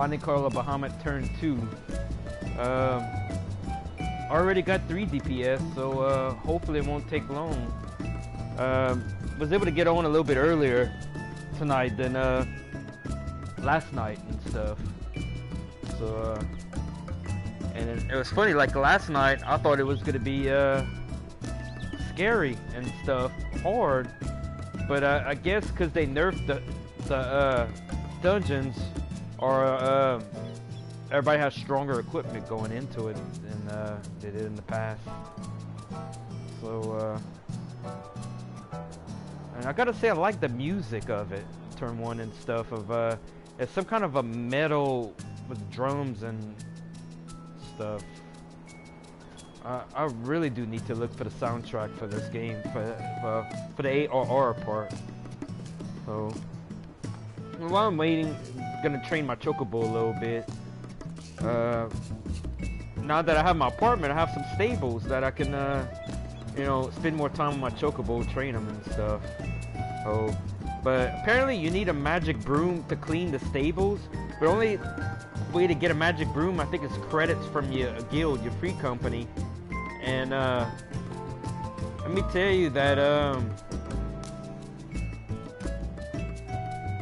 Binding Coil of Bahamut turn 2. Already got 3 DPS, so hopefully it won't take long. Was able to get on a little bit earlier tonight than last night and stuff. So and it was funny, like last night I thought it was gonna be scary and stuff, hard, but I guess because they nerfed the dungeons, or everybody has stronger equipment going into it than they did in the past. So and I gotta say, I like the music of it, turn 1 and stuff. Of it's some kind of a metal with drums and stuff. I really do need to look for the soundtrack for this game, for the ARR part. So while I'm waiting, I'm gonna train my chocobo a little bit. Now that I have my apartment, I have some stables that I can, you know, spend more time with my chocobo, train them and stuff. Oh, but apparently you need a magic broom to clean the stables. But only way to get a magic broom, I think, is credits from your guild, your free company. And let me tell you that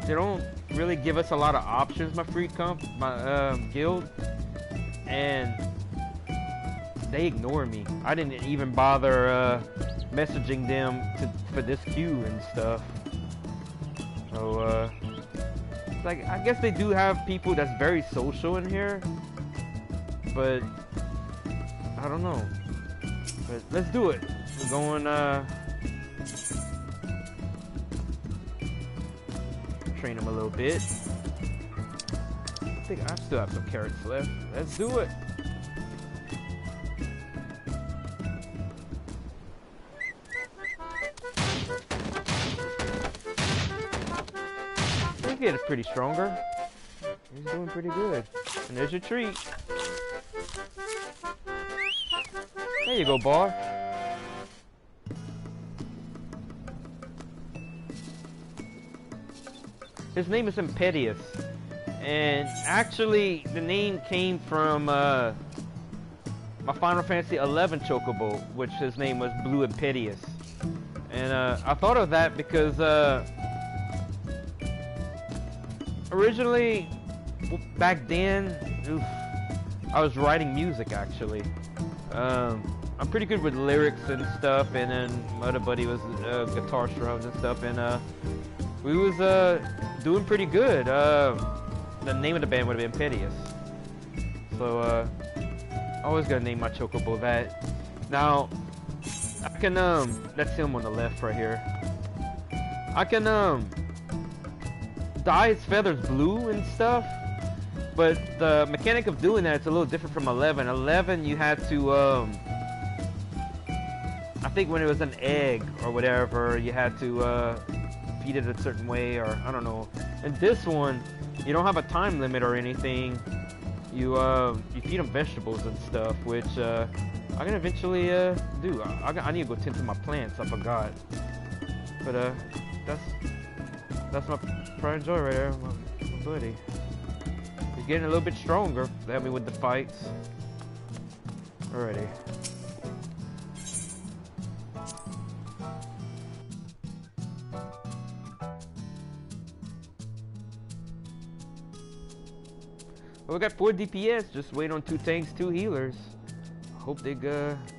they don't really give us a lot of options, my guild, and they ignore me. I didn't even bother messaging them for this queue and stuff. So it's like, I guess they do have people that's very social in here, but I don't know. But let's do it. We're going train them a little bit. I think I still have some carrots left. Let's do it. He's getting pretty stronger. He's doing pretty good. And there's your treat. There you go, boy. His name is Impetuous, and actually the name came from my Final Fantasy 11 chocobo, which his name was Blue Impetuous. And I thought of that because originally, back then, I was writing music actually. I'm pretty good with lyrics and stuff, and then my other buddy was guitar strums and stuff, and we was doing pretty good. The name of the band would have been Impetuous. So I always gotta name my chocobo that. Now I can that's him on the left right here. I can dye his feathers blue and stuff, but the mechanic of doing that is a little different from 11. 11 you had to I think when it was an egg or whatever, you had to feed it a certain way, or I don't know. And this one, you don't have a time limit or anything. You feed them vegetables and stuff, which I can eventually do. I need to go tend to my plants. I forgot. But that's my pride and joy right there, my buddy. He's getting a little bit stronger. They help me with the fights. Alrighty. Well, we got 4 DPS, just wait on 2 tanks, 2 healers. Hope they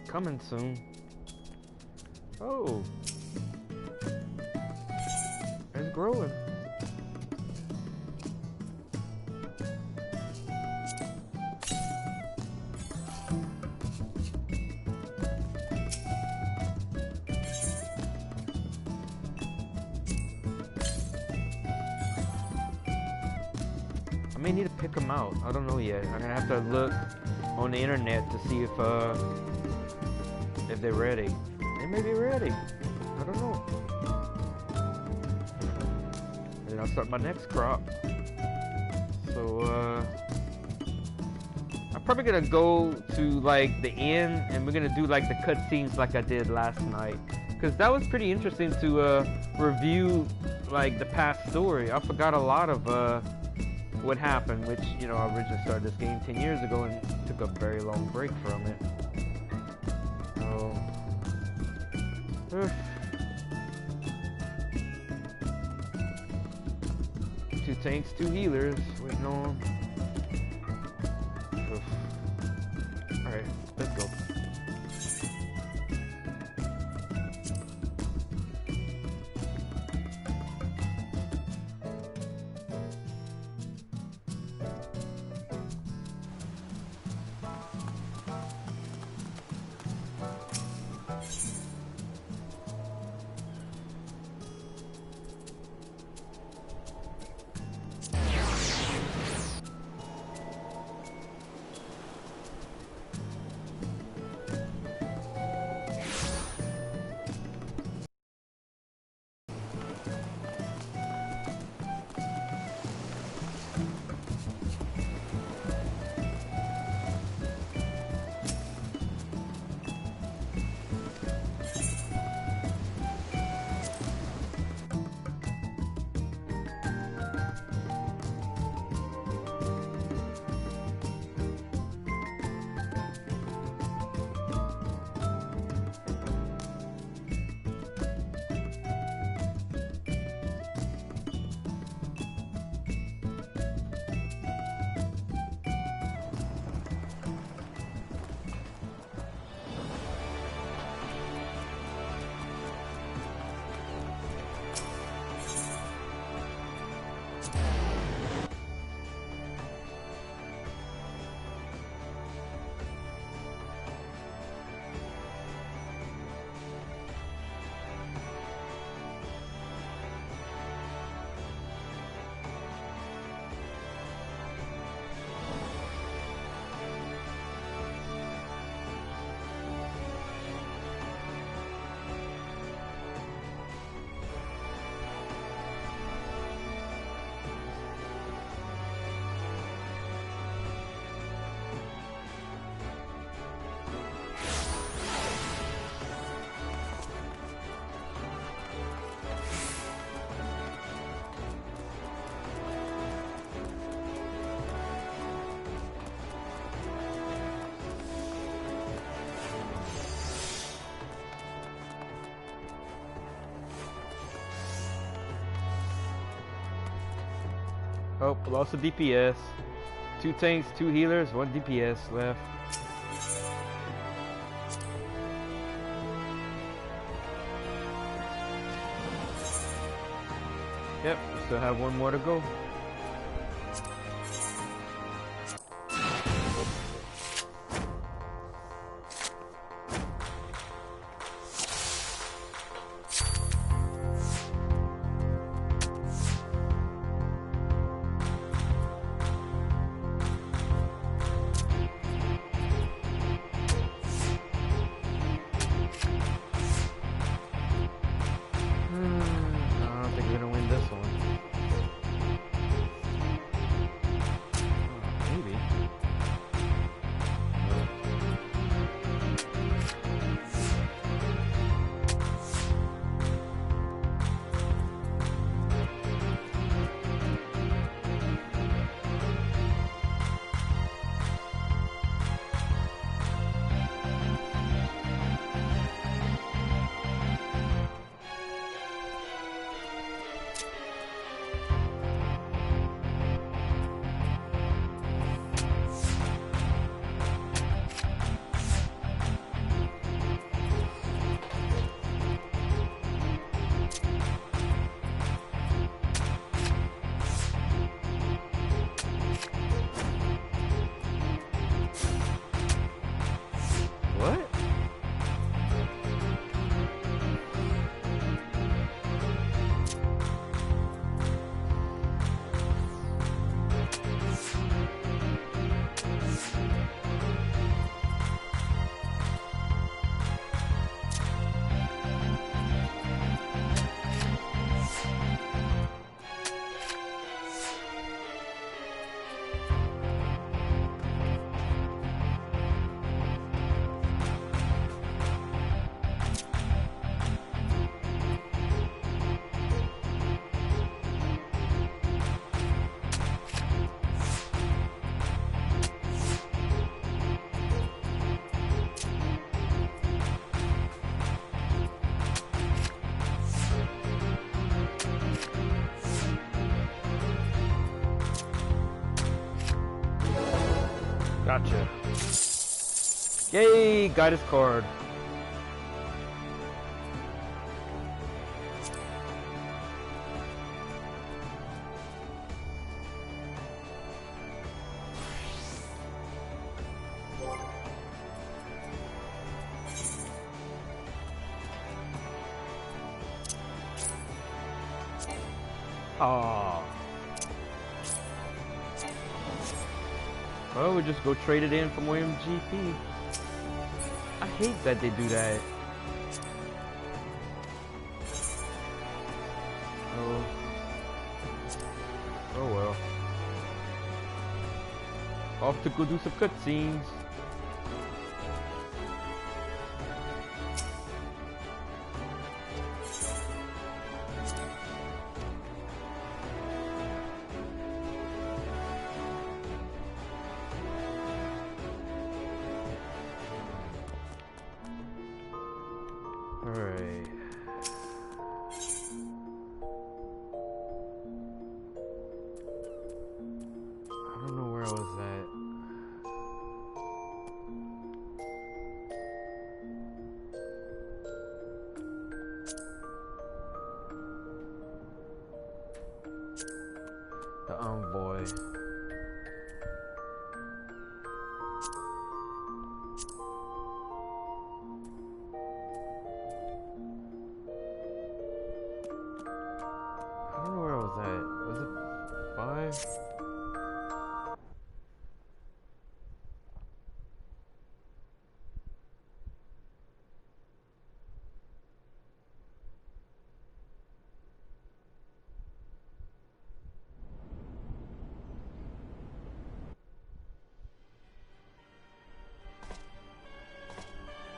coming soon. Oh, it's growing. I may need to pick them out. I don't know yet. I'm gonna have to look on the internet to see if they're ready. They may be ready. I don't know. And then I'll start my next crop. So I'm probably gonna go to like the end, and we're gonna do like the cutscenes like I did last night, because that was pretty interesting to review like the past story. I forgot a lot of what happened, which, you know, I originally started this game 10 years ago and took a very long break from it. So, two tanks, two healers, waiting on. Alright, let's go. Oh, lost a DPS. Two tanks, two healers, one DPS left. Yep, still have one more to go. Gotcha. Yay! Got his card. Aww. Well, we just go trade it in from MGP. I hate that they do that. Oh. Oh well. Off to go do some cutscenes. Alright. I don't know where I was at. The envoy. I don't know where I was at. Was it 5?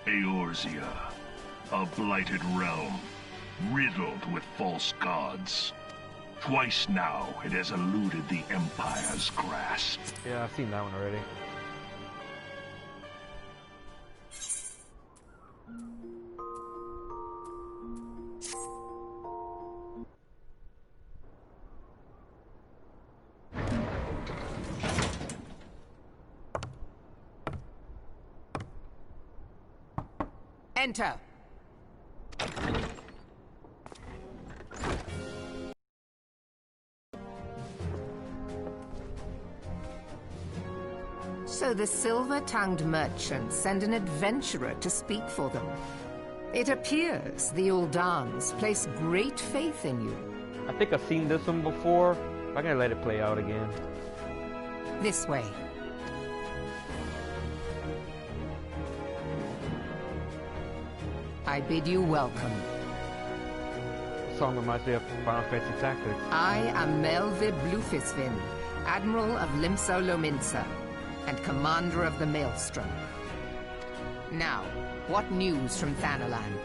Eorzea, a blighted realm, riddled with false gods. Twice now it has eluded the Empire's grasp. Yeah, I've seen that one already. Enter. So the silver-tongued merchants send an adventurer to speak for them. It appears the Uldans place great faith in you. I think I've seen this one before. I'm gonna let it play out again. This way. I bid you welcome. Song reminds me of Final Fantasy Tactics. I am Melvib Blufisvin, Admiral of Limso Lominsa, and Commander of the Maelstrom. Now, what news from Thanalan?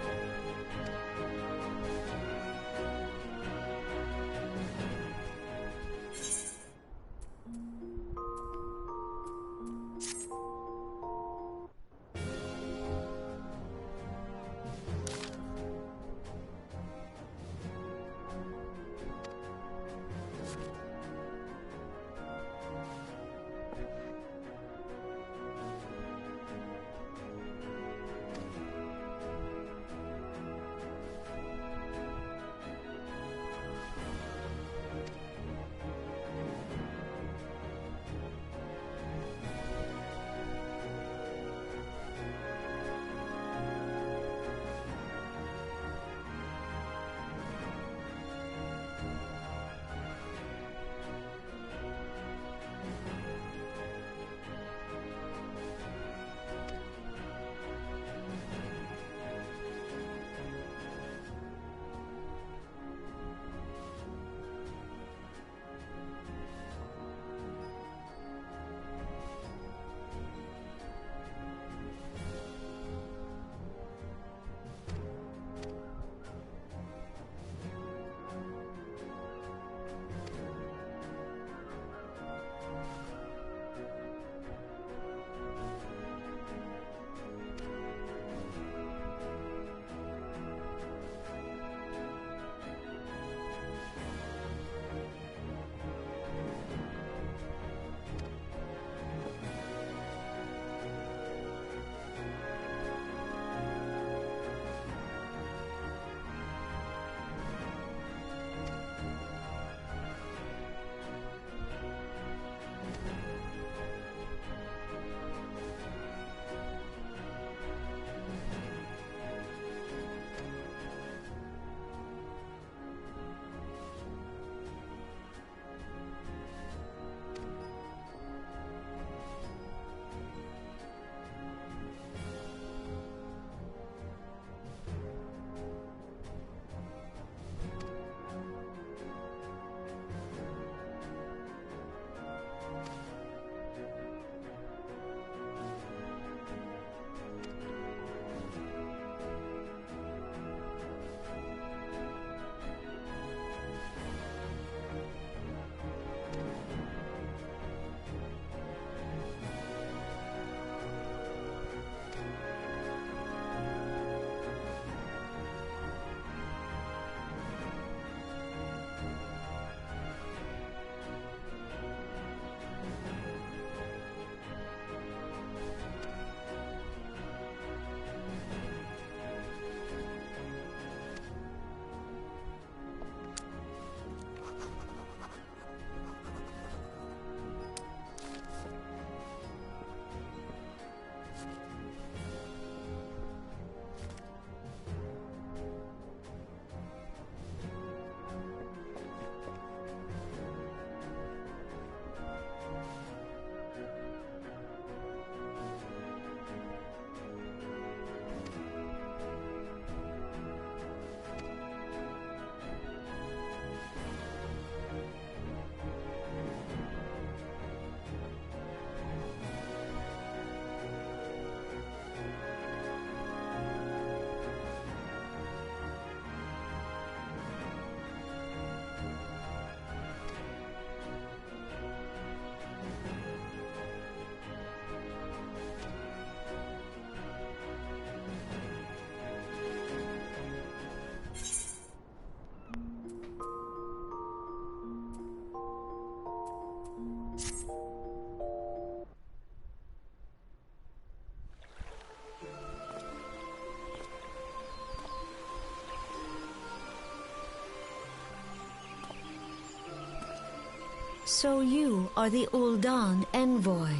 So you are the Ul'dan envoy.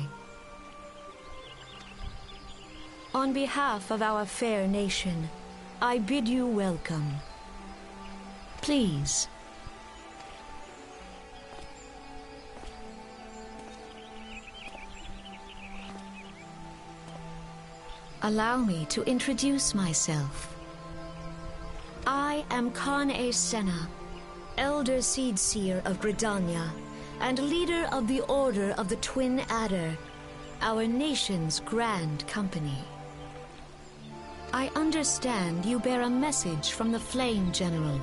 On behalf of our fair nation, I bid you welcome. Please. Allow me to introduce myself. I am Khan-e Senna, Elder Seedseer of Gridania, and leader of the Order of the Twin Adder, our nation's grand company. I understand you bear a message from the Flame General.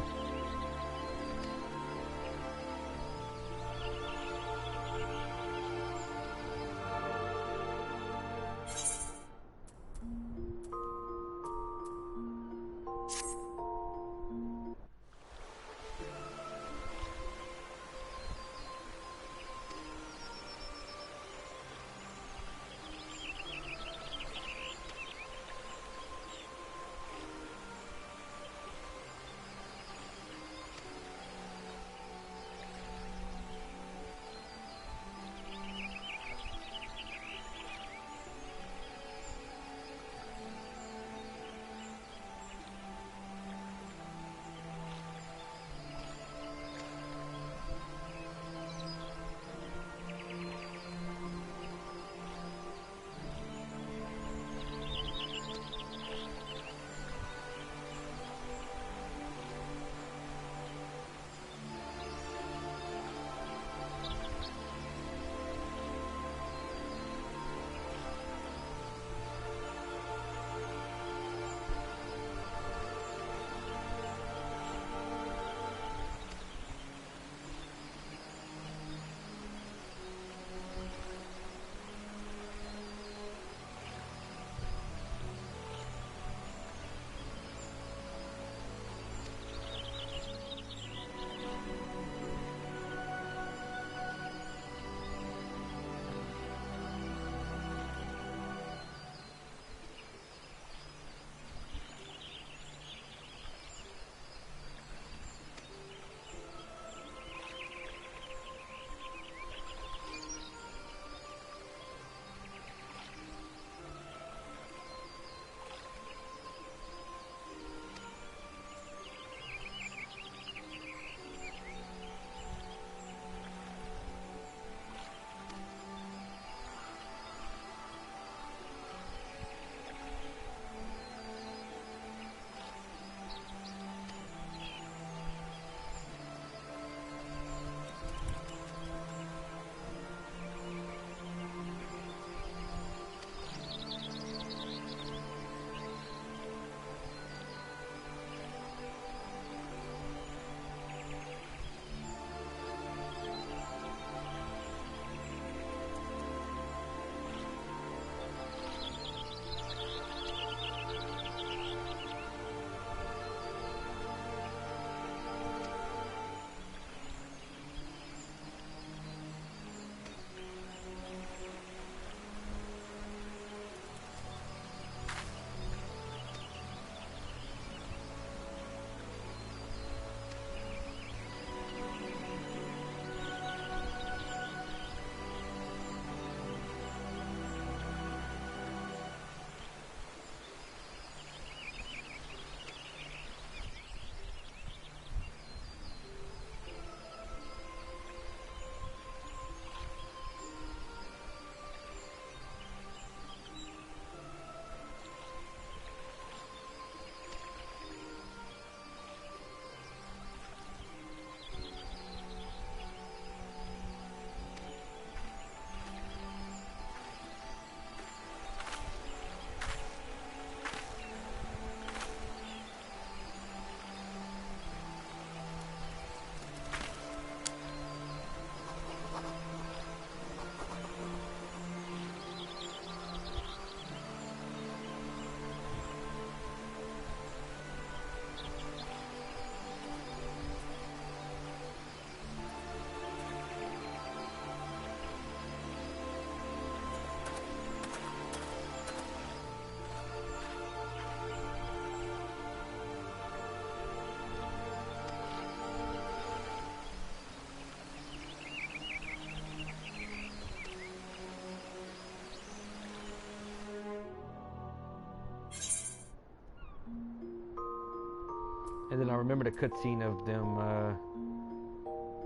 And then I remember the cutscene of them,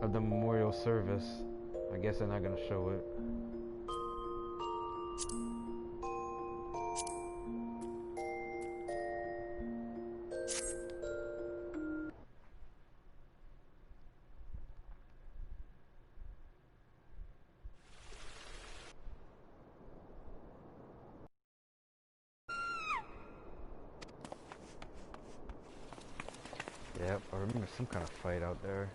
of the memorial service. I guess they're not gonna show it. Yep, I remember some kind of fight out there.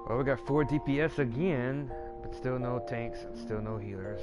Well, we got 4 DPS again, but still no tanks, still no healers.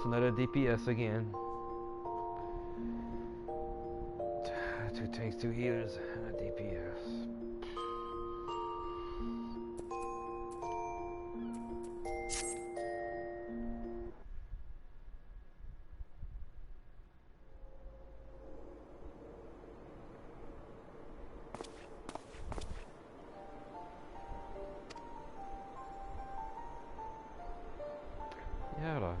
another DPS again. 2 tanks, 2 healers, and a DPS. Jävlar.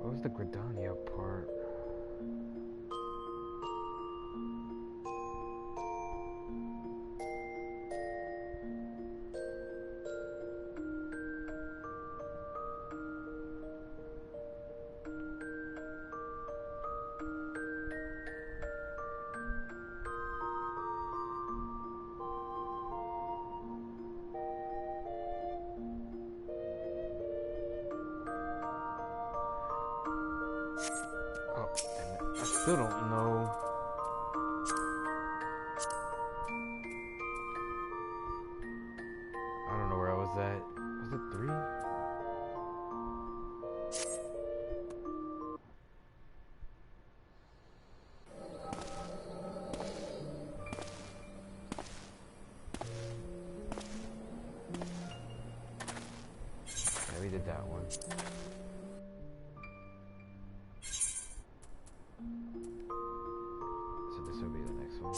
What was the Gridania part? Oh, damn it. I still don't know. I don't know where I was at. Was it 3? Yeah, we did that one. So this will be the next one.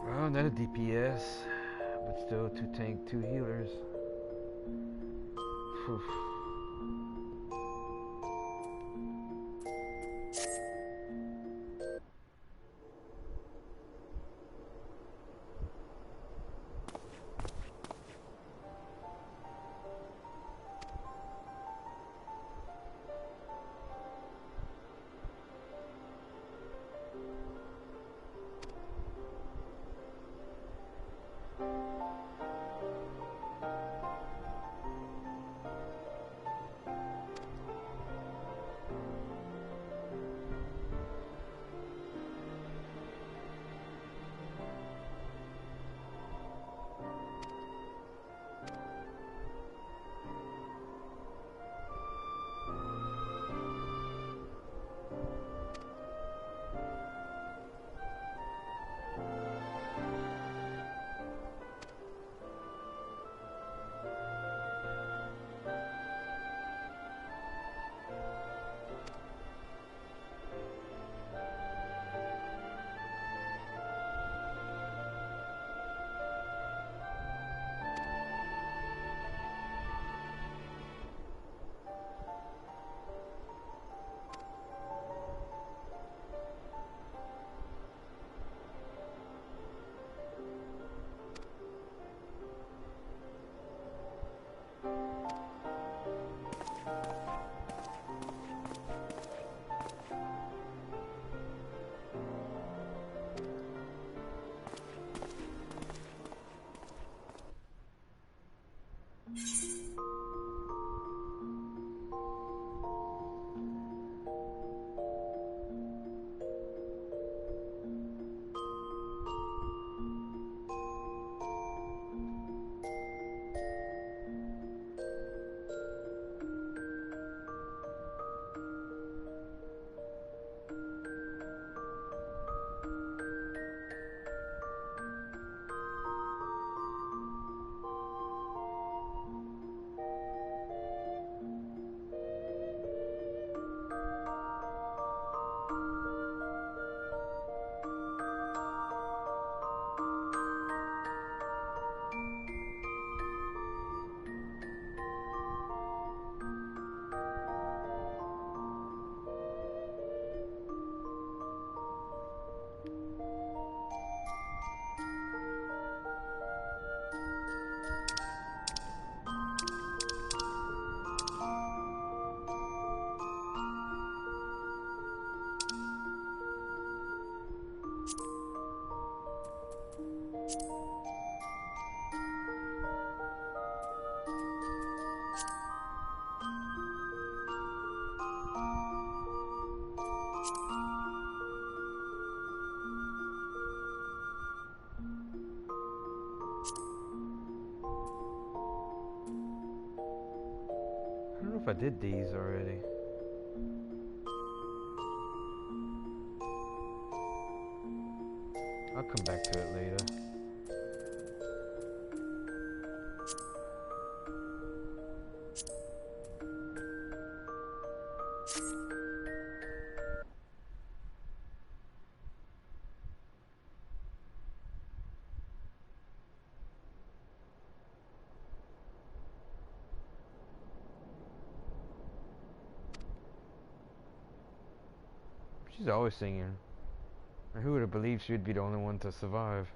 Well, not a DPS, but still 2 tank, 2 healers. Oof. I don't know if I did these already. I'll come back to it later. She's always singing. And who would have believed she'd be the only one to survive?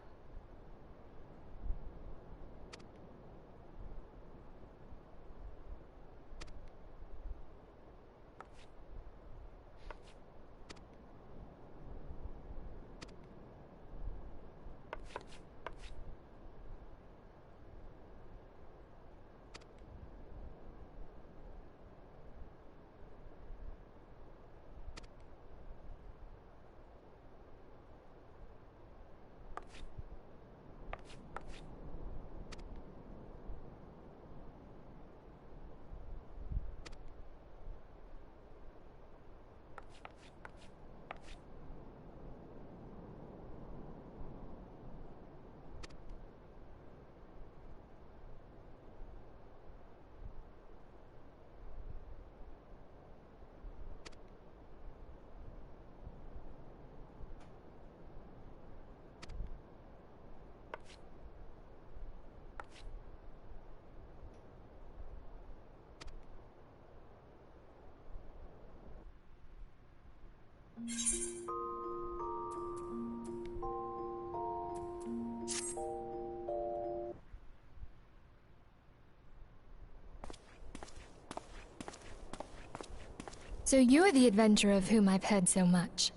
So you're the adventurer of whom I've heard so much.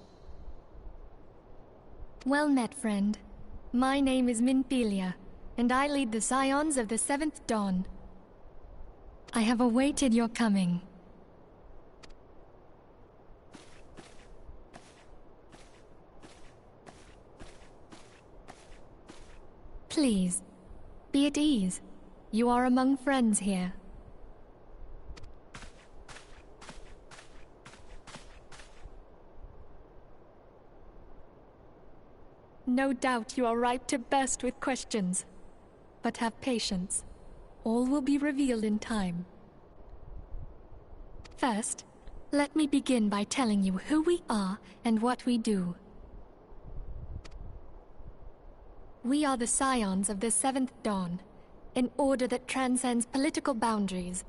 Well met, friend. My name is Minthelia, and I lead the Scions of the Seventh Dawn. I have awaited your coming. Please, be at ease. You are among friends here. No doubt you are ripe to burst with questions. But have patience. All will be revealed in time. First, let me begin by telling you who we are and what we do. We are the Scions of the Seventh Dawn, an order that transcends political boundaries.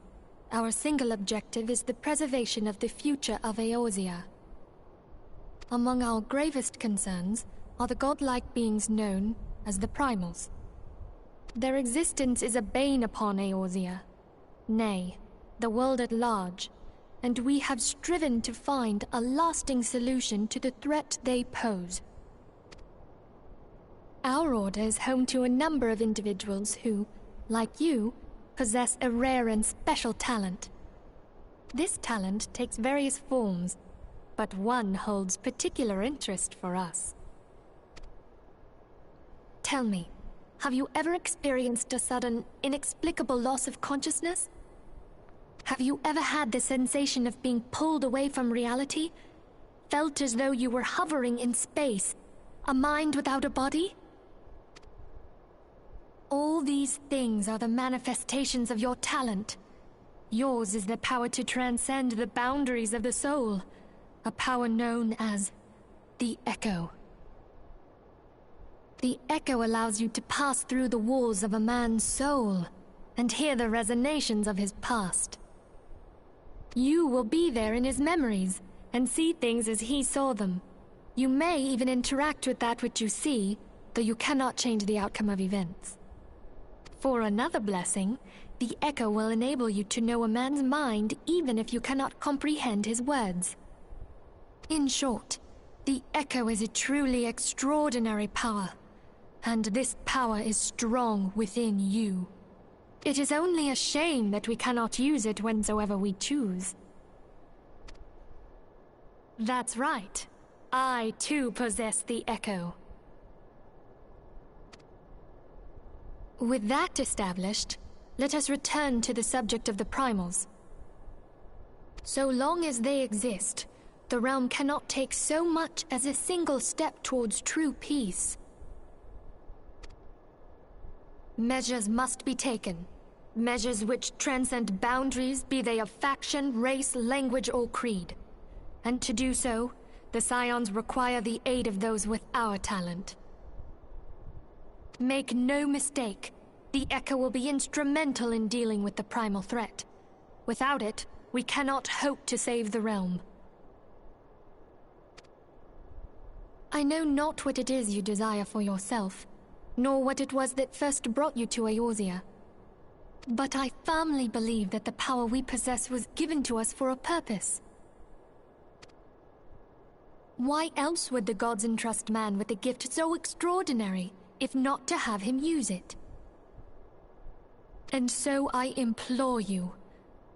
Our single objective is the preservation of the future of Eorzea. Among our gravest concerns are the godlike beings known as the Primals. Their existence is a bane upon Eorzea, nay, the world at large, and we have striven to find a lasting solution to the threat they pose. Our order is home to a number of individuals who, like you, possess a rare and special talent. This talent takes various forms, but one holds particular interest for us. Tell me, have you ever experienced a sudden, inexplicable loss of consciousness? Have you ever had the sensation of being pulled away from reality? Felt as though you were hovering in space, a mind without a body? All these things are the manifestations of your talent. Yours is the power to transcend the boundaries of the soul, a power known as the Echo. The Echo allows you to pass through the walls of a man's soul and hear the resonations of his past. You will be there in his memories and see things as he saw them. You may even interact with that which you see, though you cannot change the outcome of events. For another blessing, the Echo will enable you to know a man's mind even if you cannot comprehend his words. In short, the Echo is a truly extraordinary power, and this power is strong within you. It is only a shame that we cannot use it whensoever we choose. That's right. I too possess the Echo. With that established, let us return to the subject of the Primals. So long as they exist, the realm cannot take so much as a single step towards true peace. Measures must be taken. Measures which transcend boundaries, be they of faction, race, language, or creed. And to do so, the Scions require the aid of those with our talent. Make no mistake, the Echo will be instrumental in dealing with the primal threat. Without it, we cannot hope to save the realm. I know not what it is you desire for yourself, nor what it was that first brought you to Eorzea. But I firmly believe that the power we possess was given to us for a purpose. Why else would the gods entrust man with a gift so extraordinary, if not to have him use it? And so I implore you,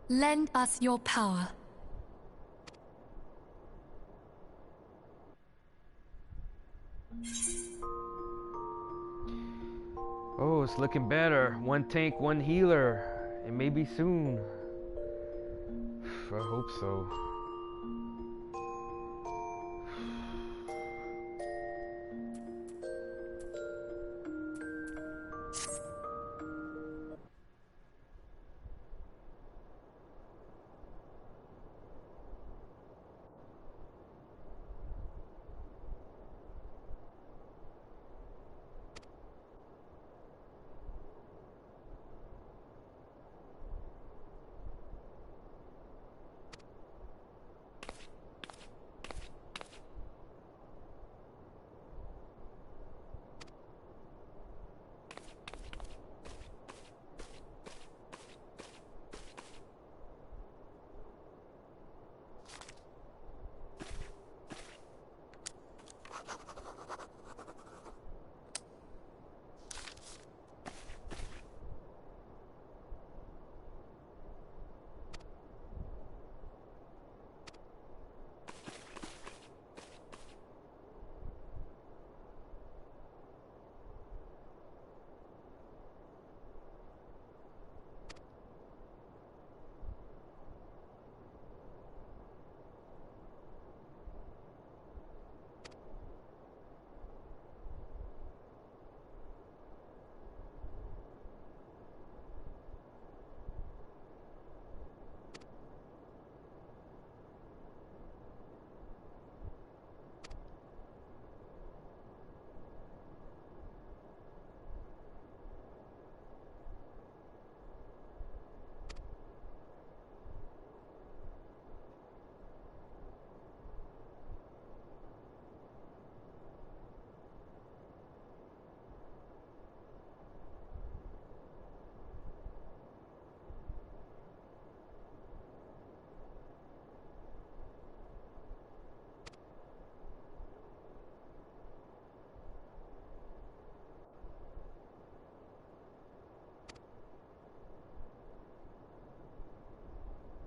lend us your power. Oh, it's looking better. One tank, one healer. And maybe soon. I hope so.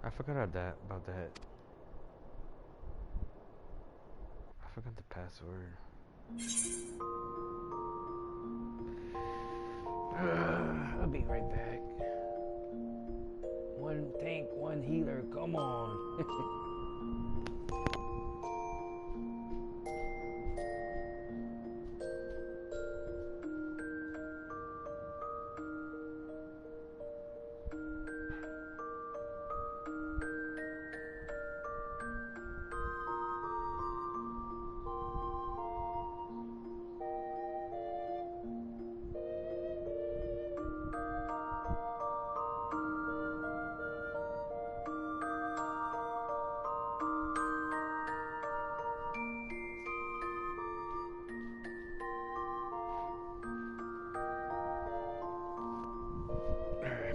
I forgot about that. I forgot the password. I'll be right back. One tank, one healer. Come on.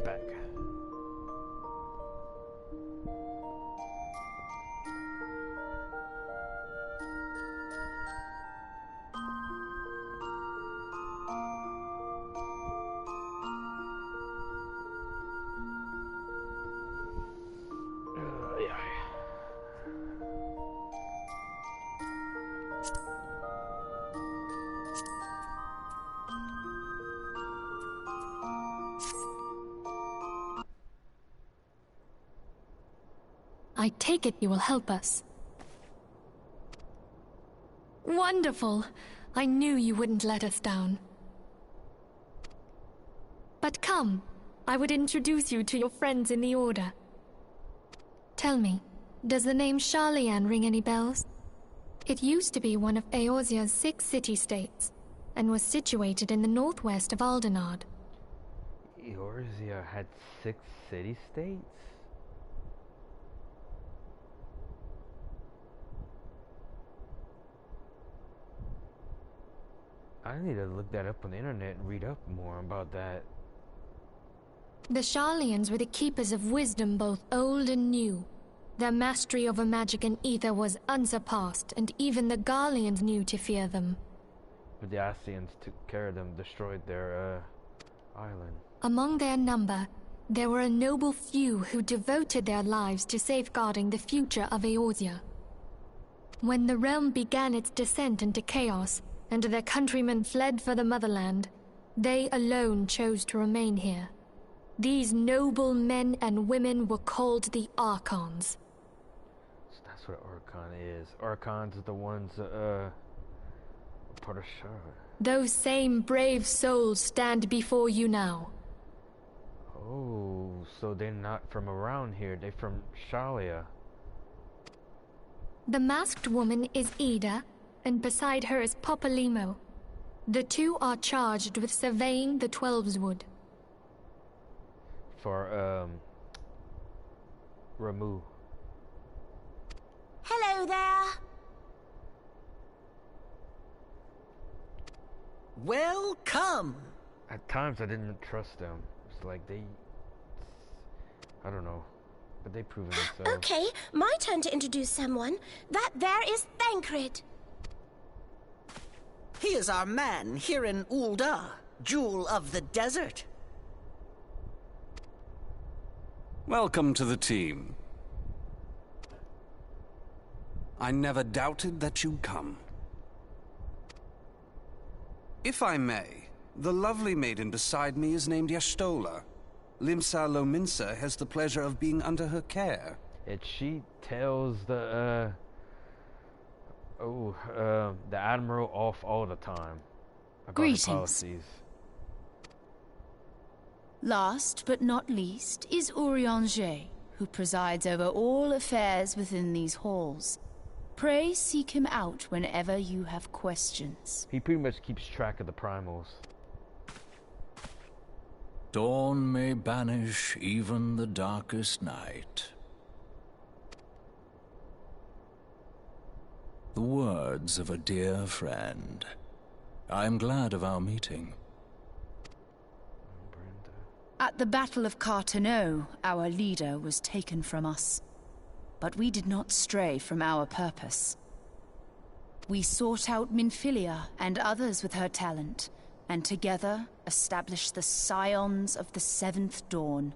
Back. Yeah. I take it you will help us. Wonderful! I knew you wouldn't let us down. But come, I would introduce you to your friends in the Order. Tell me, does the name Sharlayan ring any bells? It used to be one of Eorzea's 6 city-states, and was situated in the northwest of Aldenard. Eorzea had 6 city-states? I need to look that up on the internet and read up more about that. The Sharlayans were the keepers of wisdom both old and new. Their mastery over magic and ether was unsurpassed, and even the Garleans knew to fear them. But the Ascians took care of them, destroyed their, island. Among their number, there were a noble few who devoted their lives to safeguarding the future of Eorzea. When the realm began its descent into chaos, and their countrymen fled for the motherland, they alone chose to remain here. These noble men and women were called the Archons. So that's what Archon is. Archons are the ones, part of Charlotte. Those same brave souls stand before you now. Oh, so they're not from around here, they're from Shalia. The masked woman is Ida, and beside her is Popalimo. The two are charged with surveying the Twelveswood. For, Ramu. Hello there. Welcome. At times I didn't trust them. It's like I don't know. But they proven themselves. Okay, my turn to introduce someone. That there is Thancred. He is our man here in Ul'dah, Jewel of the Desert. Welcome to the team. I never doubted that you'd come. If I may, the lovely maiden beside me is named Y'shtola. Limsa Lominsa has the pleasure of being under her care. She tells the Admiral off all the time about Greetings. her policies. Last but not least is Urianger, who presides over all affairs within these halls. Pray seek him out whenever you have questions. He pretty much keeps track of the primals. Dawn may banish even the darkest night. The words of a dear friend. I am glad of our meeting. At the Battle of Carteneau, our leader was taken from us. But we did not stray from our purpose. We sought out Minfilia and others with her talent, and together established the Scions of the Seventh Dawn.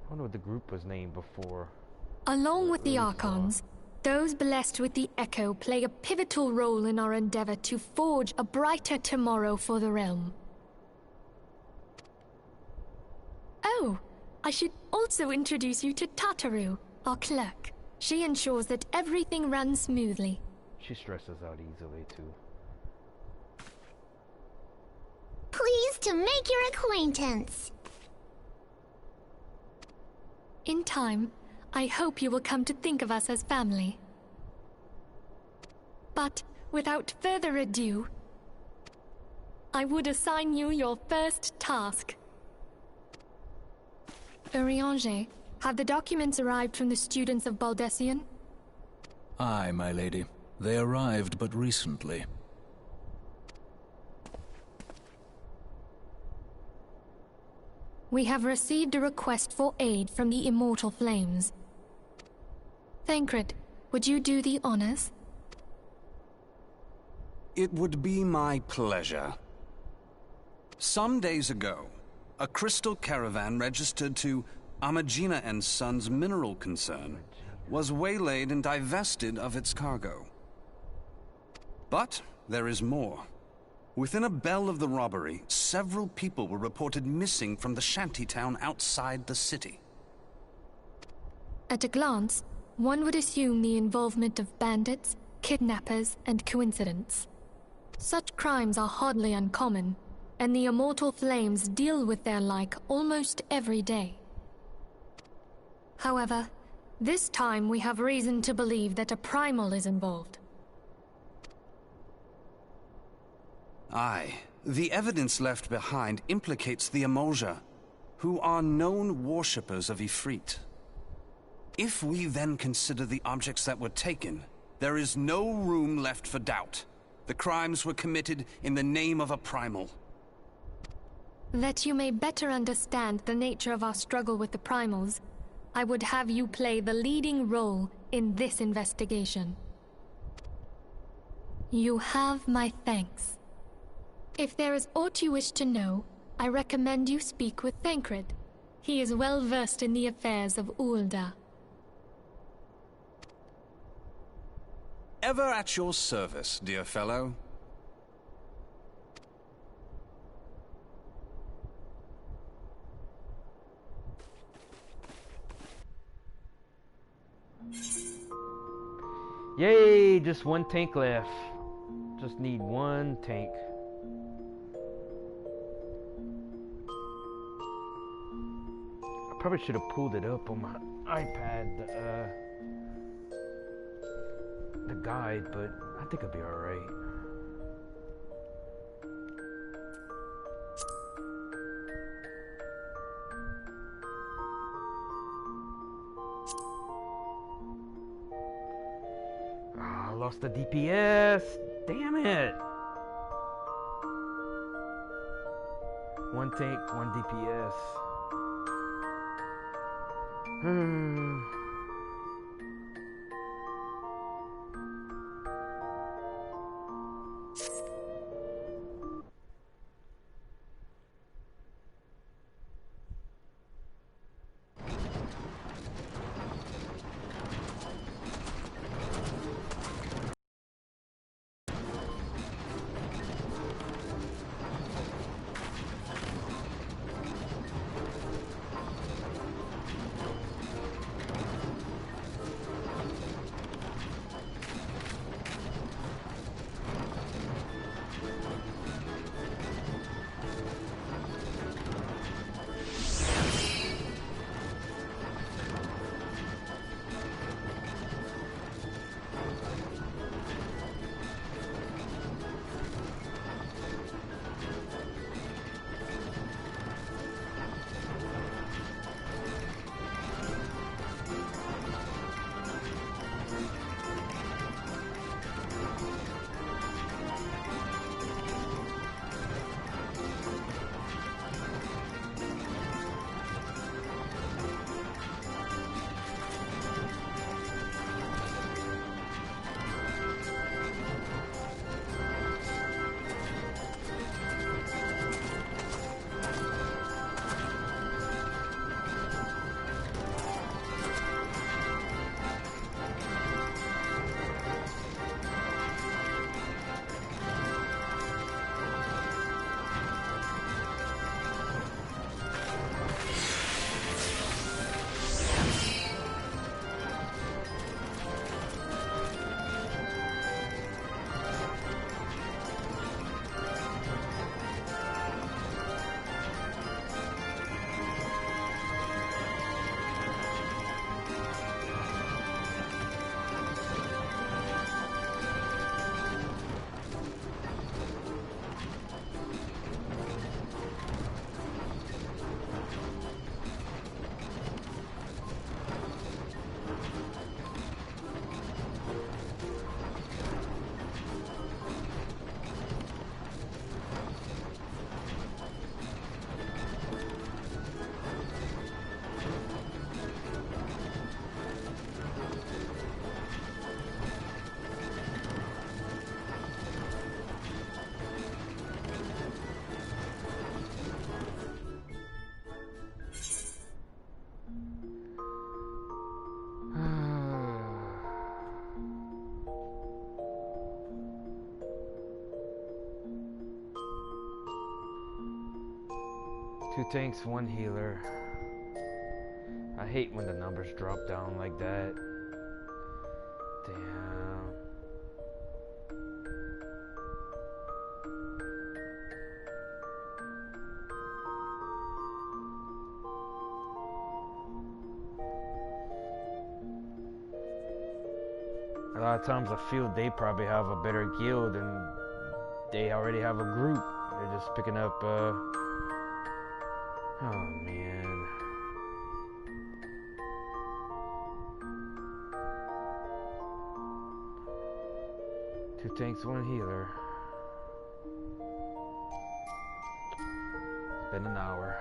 I wonder what the group was named before. Along with the Archons, those blessed with the Echo play a pivotal role in our endeavor to forge a brighter tomorrow for the realm. Oh, I should also introduce you to Tataru, our clerk. She ensures that everything runs smoothly. She stresses out easily, too. Pleased to make your acquaintance. In time, I hope you will come to think of us as family. But without further ado, I would assign you your first task. Urianger, have the documents arrived from the students of Baldessian? Aye, my lady. They arrived but recently. We have received a request for aid from the Immortal Flames. Thancred, would you do the honors? It would be my pleasure. Some days ago, a crystal caravan registered to Amagina and Sons mineral concern was waylaid and divested of its cargo. But there is more. Within a bell of the robbery, several people were reported missing from the shantytown outside the city. At a glance, one would assume the involvement of bandits, kidnappers, and coincidence. Such crimes are hardly uncommon, and the Immortal Flames deal with their like almost every day. However, this time we have reason to believe that a primal is involved. Aye, the evidence left behind implicates the Emolja, who are known worshippers of Ifrit. If we then consider the objects that were taken, there is no room left for doubt. The crimes were committed in the name of a primal. That you may better understand the nature of our struggle with the primals, I would have you play the leading role in this investigation. You have my thanks. If there is aught you wish to know, I recommend you speak with Thancred. He is well versed in the affairs of Ulda. Ever at your service, dear fellow. Yay, just one tank left. Just need one tank. I probably should have pulled it up on my iPad, the guide, but I think I'll be alright. Ah, I lost the DPS. Damn it. One tank, one DPS. 2 tanks, 1 healer. I hate when the numbers drop down like that. Damn. A lot of times I feel they probably have a better guild and they already have a group. They're just picking up, oh man. Two tanks, 1 healer. It's been an hour.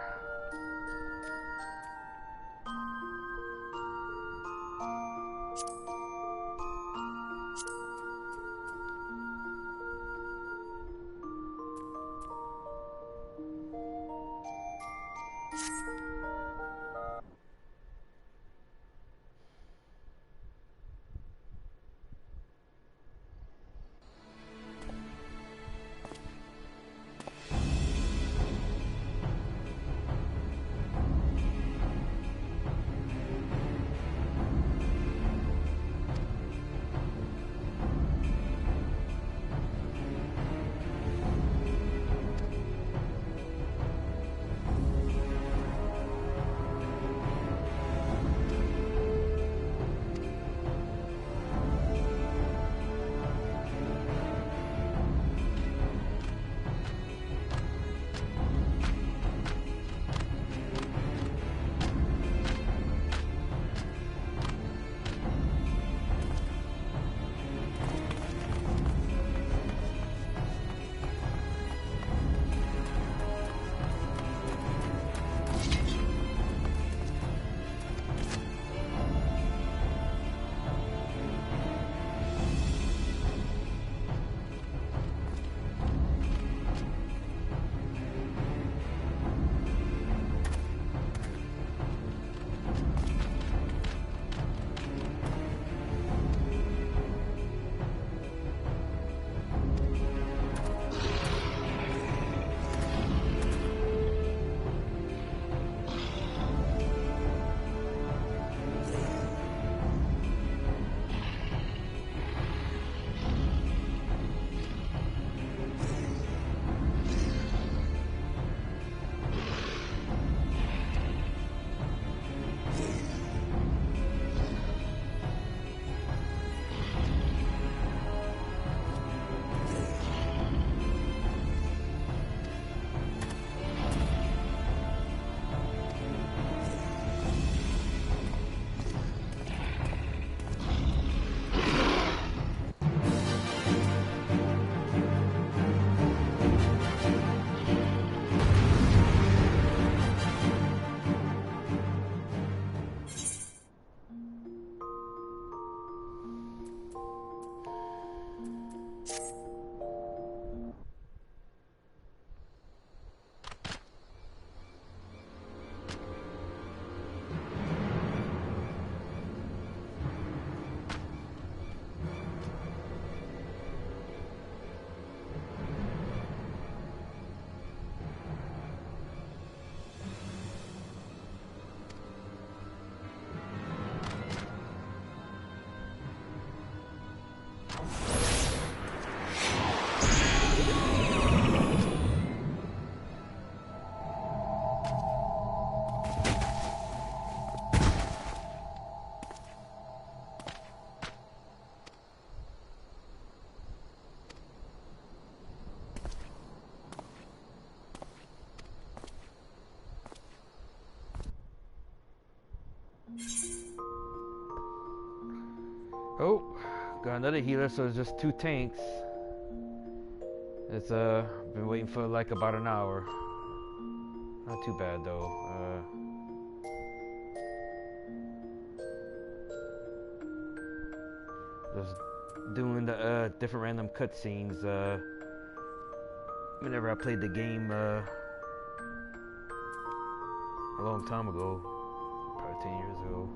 Oh, got another healer, so it's just 2 tanks. It's been waiting for like about an hour. Not too bad though. Just doing the different random cutscenes. Whenever I played the game a long time ago, probably 10 years ago.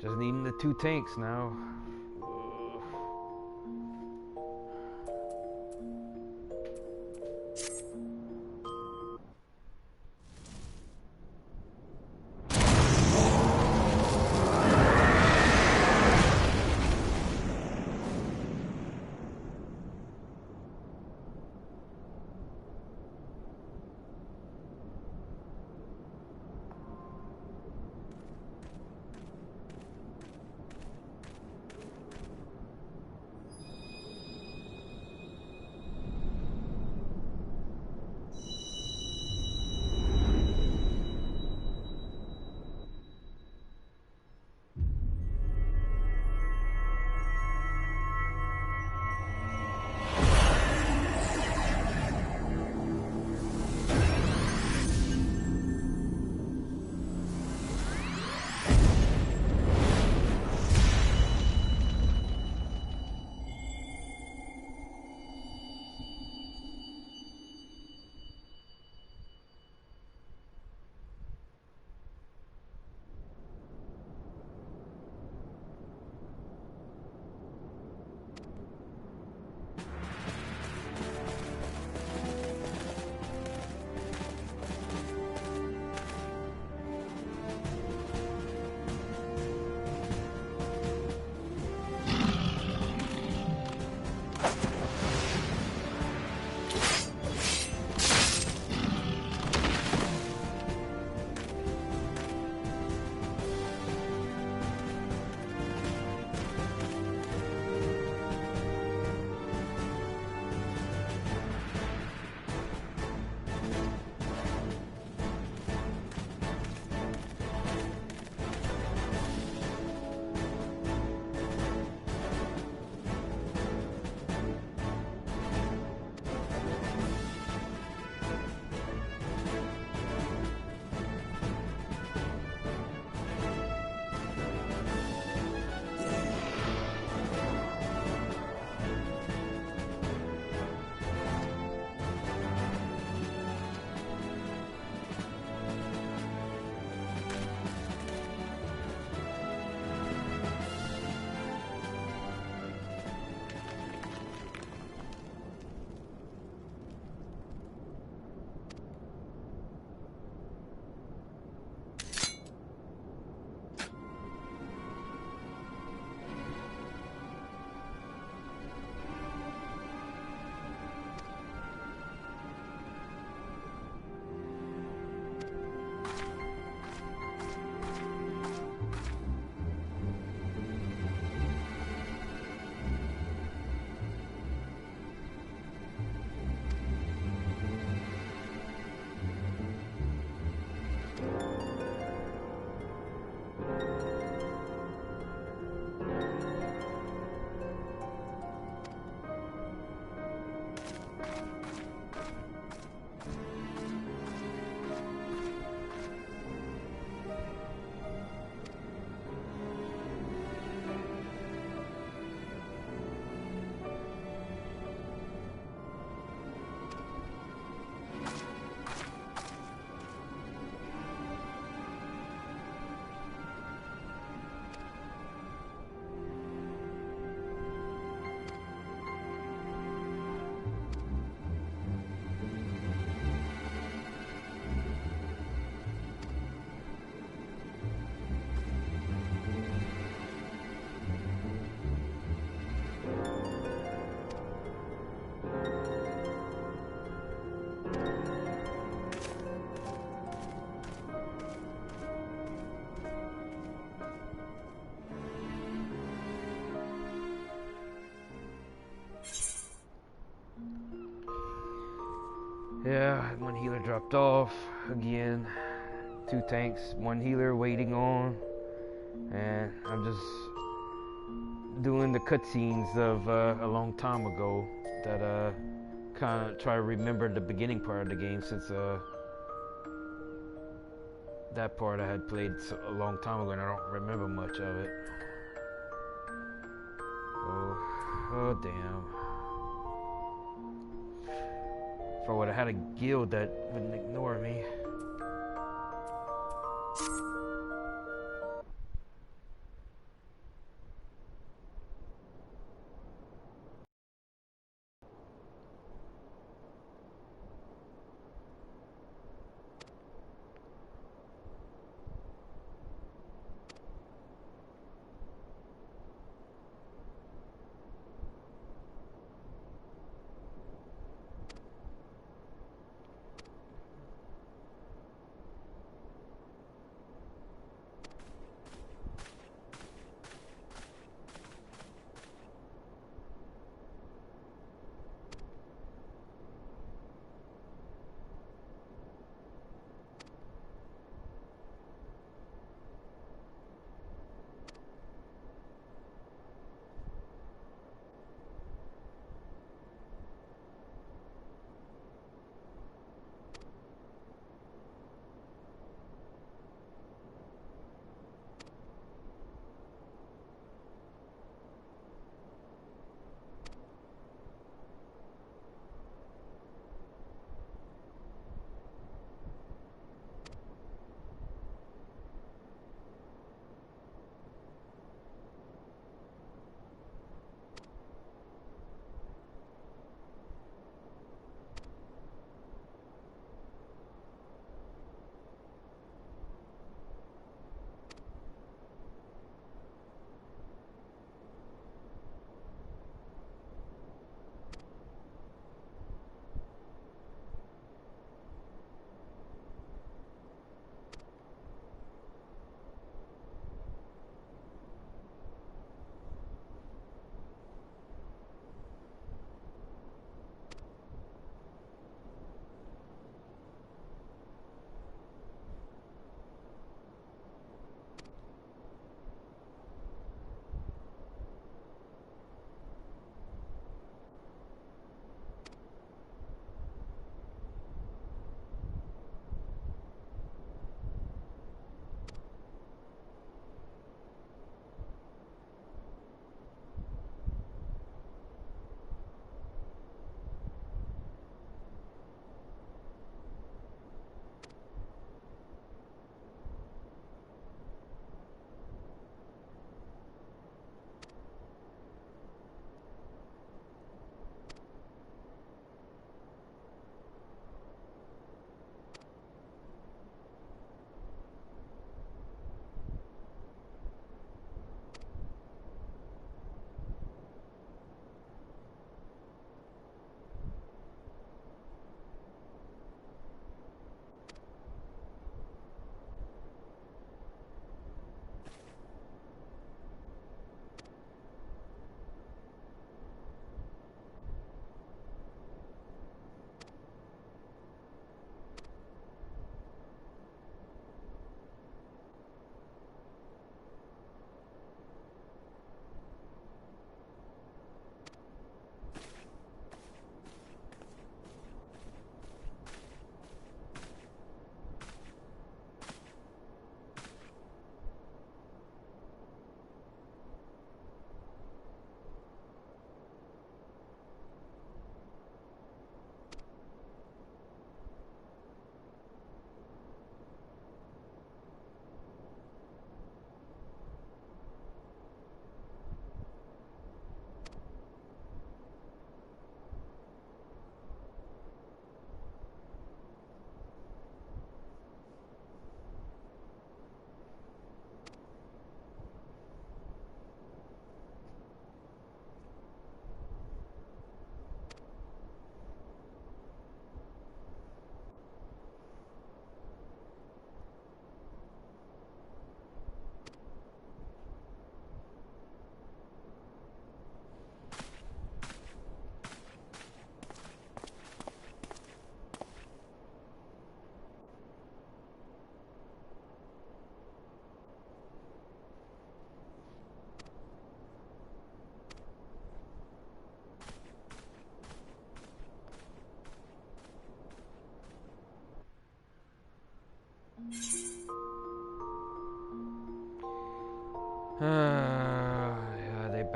Just needing the 2 tanks now. Yeah, one healer dropped off again. 2 tanks, 1 healer waiting on, and I'm just doing the cutscenes of a long time ago that kind of try to remember the beginning part of the game, since that part I had played a long time ago and I don't remember much of it. Oh damn. If I would have had a guild that wouldn't ignore me.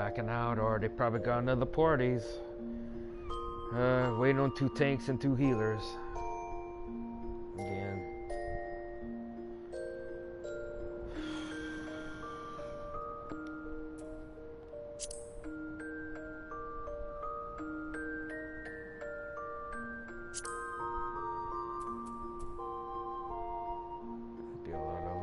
packing out, or they probably gone to the parties. Waiting on 2 tanks and 2 healers. Again. Be a lot of them.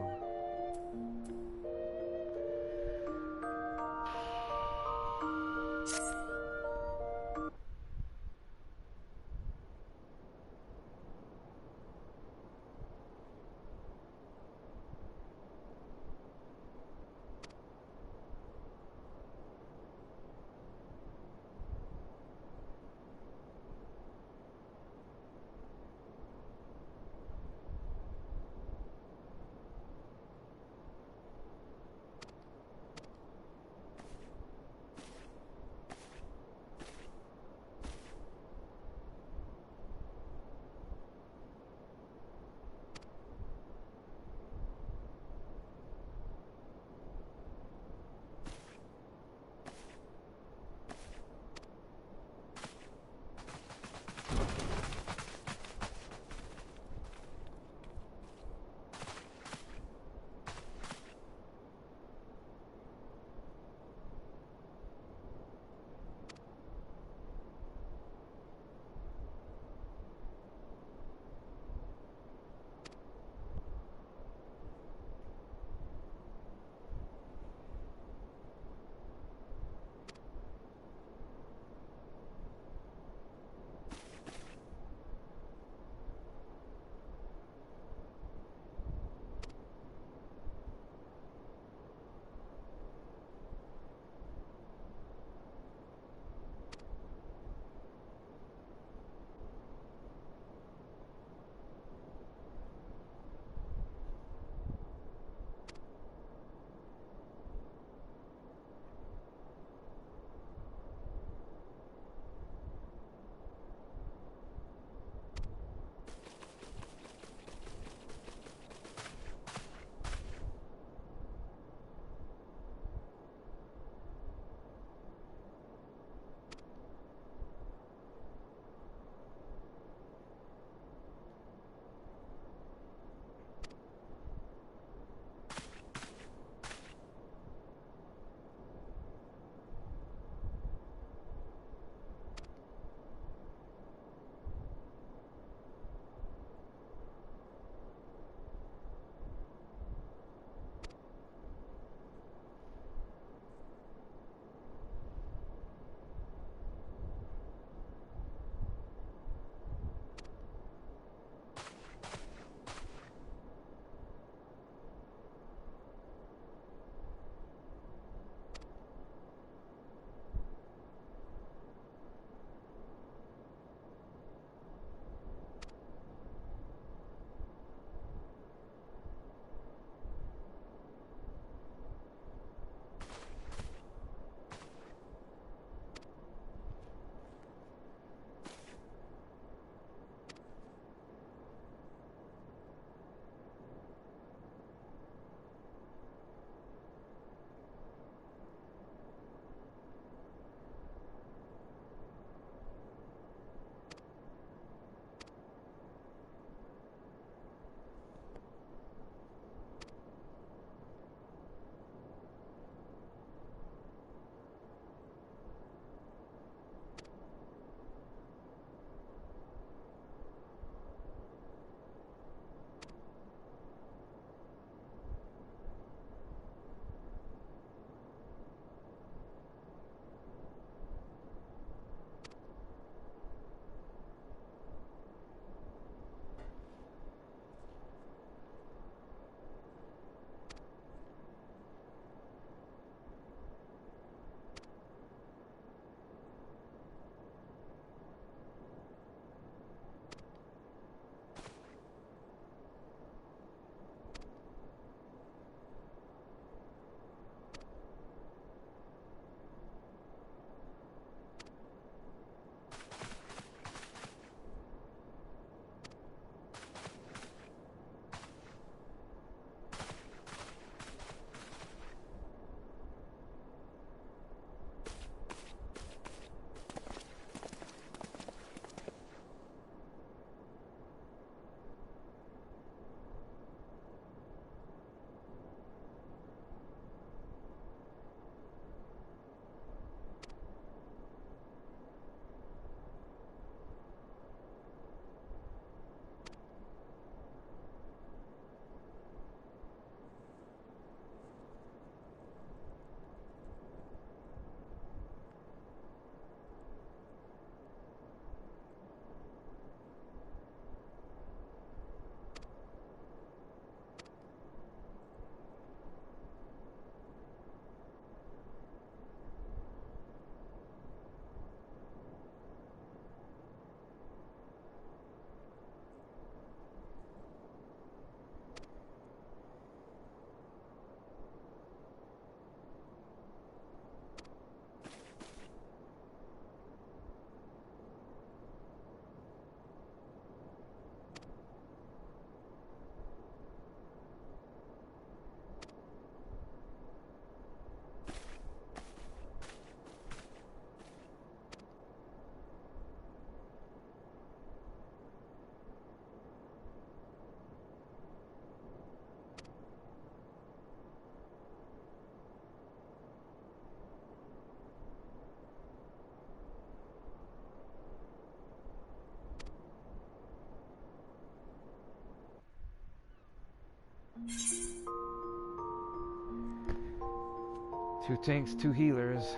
2 tanks, 2 healers.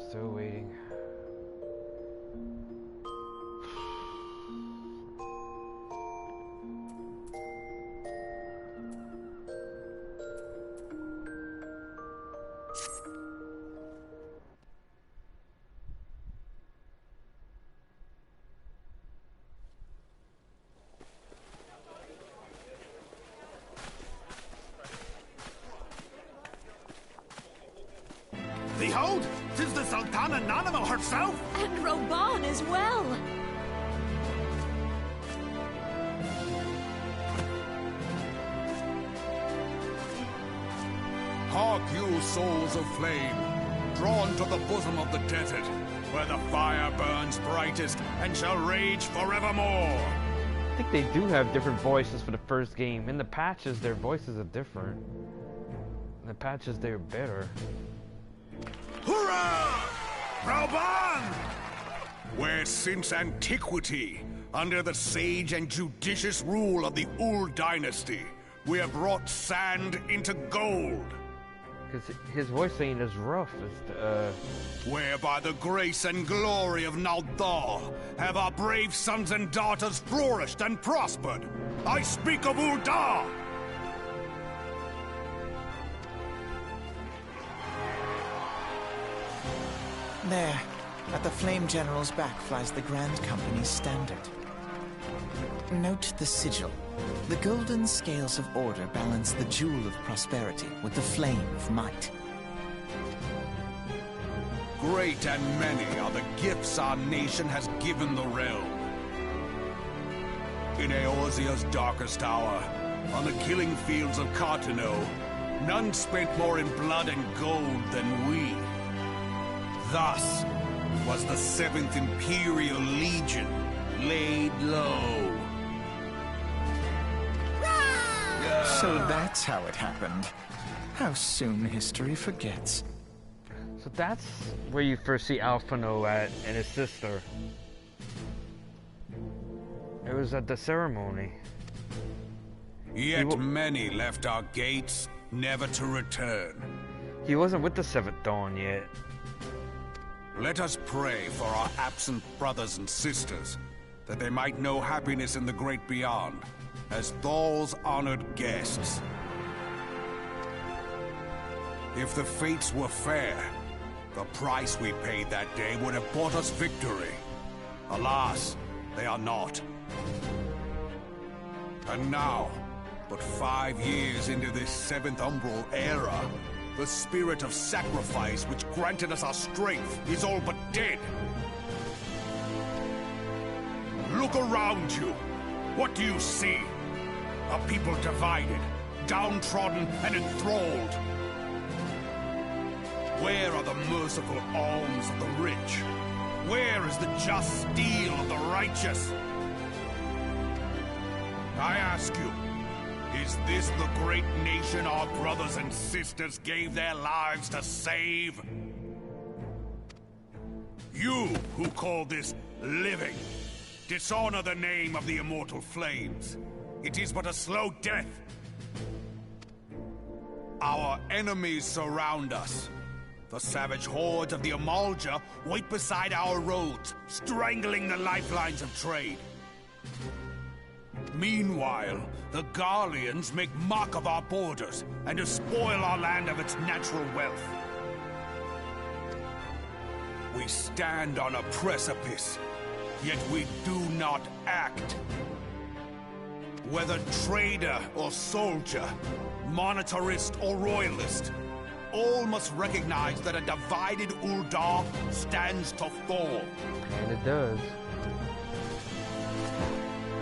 Still waiting. Behold, 'tis the Sultana Nanimal herself! And Roban as well! Hark you, souls of flame, drawn to the bosom of the desert, where the fire burns brightest and shall rage forevermore! I think they do have different voices for the first game. In the patches, their voices are different. In the patches, they're better. Hurrah! Rauban! Where since antiquity, under the sage and judicious rule of the Ul dynasty, we have brought sand into gold. Because his voice ain't as rough as Where by the grace and glory of Naldar have our brave sons and daughters flourished and prospered. I speak of Ul'dah! There, at the Flame General's back flies the Grand Company's standard. Note the sigil. The golden scales of order balance the jewel of prosperity with the flame of might. Great and many are the gifts our nation has given the realm. In Eorzea's darkest hour, on the killing fields of Cartano, none spent more in blood and gold than we. Thus was the 7th Imperial Legion laid low. So that's how it happened. How soon history forgets. So that's where you first see Alphino at and his sister. It was at the ceremony. Yet many left our gates, never to return. He wasn't with the 7th Dawn yet. Let us pray for our absent brothers and sisters, that they might know happiness in the great beyond, as Thal's honored guests. If the fates were fair, the price we paid that day would have bought us victory. Alas, they are not. And now, but 5 years into this 7th Umbral era, the spirit of sacrifice which granted us our strength is all but dead. Look around you. What do you see? A people divided, downtrodden, and enthralled. Where are the merciful alms of the rich? Where is the just steel of the righteous? I ask you, is this the great nation our brothers and sisters gave their lives to save? You who call this living, dishonor the name of the immortal flames. It is but a slow death. Our enemies surround us. The savage hordes of the Amalja wait beside our roads, strangling the lifelines of trade. Meanwhile, the Garleans make mock of our borders and despoil our land of its natural wealth. We stand on a precipice, yet we do not act. Whether trader or soldier, monetarist or royalist, all must recognize that a divided Ul'dah stands to fall. And it does.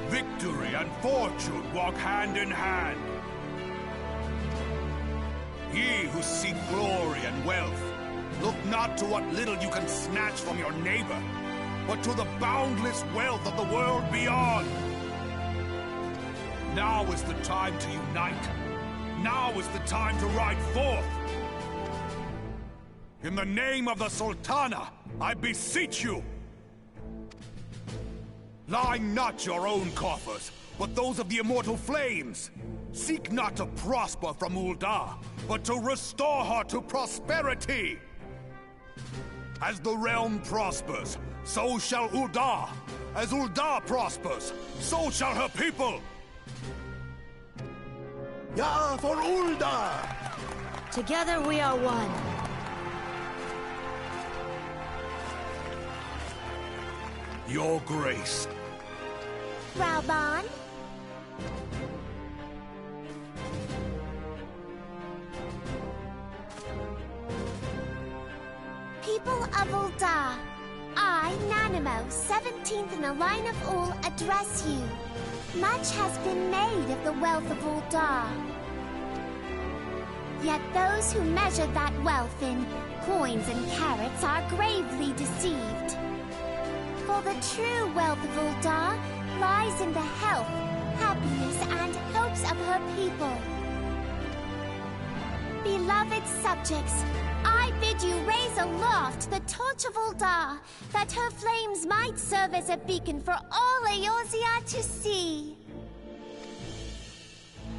Victory and fortune walk hand in hand. Ye who seek glory and wealth, look not to what little you can snatch from your neighbor, but to the boundless wealth of the world beyond. Now is the time to unite. Now is the time to ride forth. In the name of the Sultana, I beseech you, line not your own coffers, but those of the immortal flames. Seek not to prosper from Ul'dah, but to restore her to prosperity. As the realm prospers, so shall Ul'dah. As Ul'dah prospers, so shall her people. Ya for Ul'dah! Together we are one. Your grace. Rauban? People of Ul'dah, I, Nanimo, 17th in the line of Ul, address you. Much has been made of the wealth of Ul'dah. Yet those who measure that wealth in coins and carats are gravely deceived. For the true wealth of Ul'dah lies in the health, happiness, and hopes of her people. Beloved subjects, I bid you raise aloft the torch of Ul'dah, that her flames might serve as a beacon for all Eorzea to see.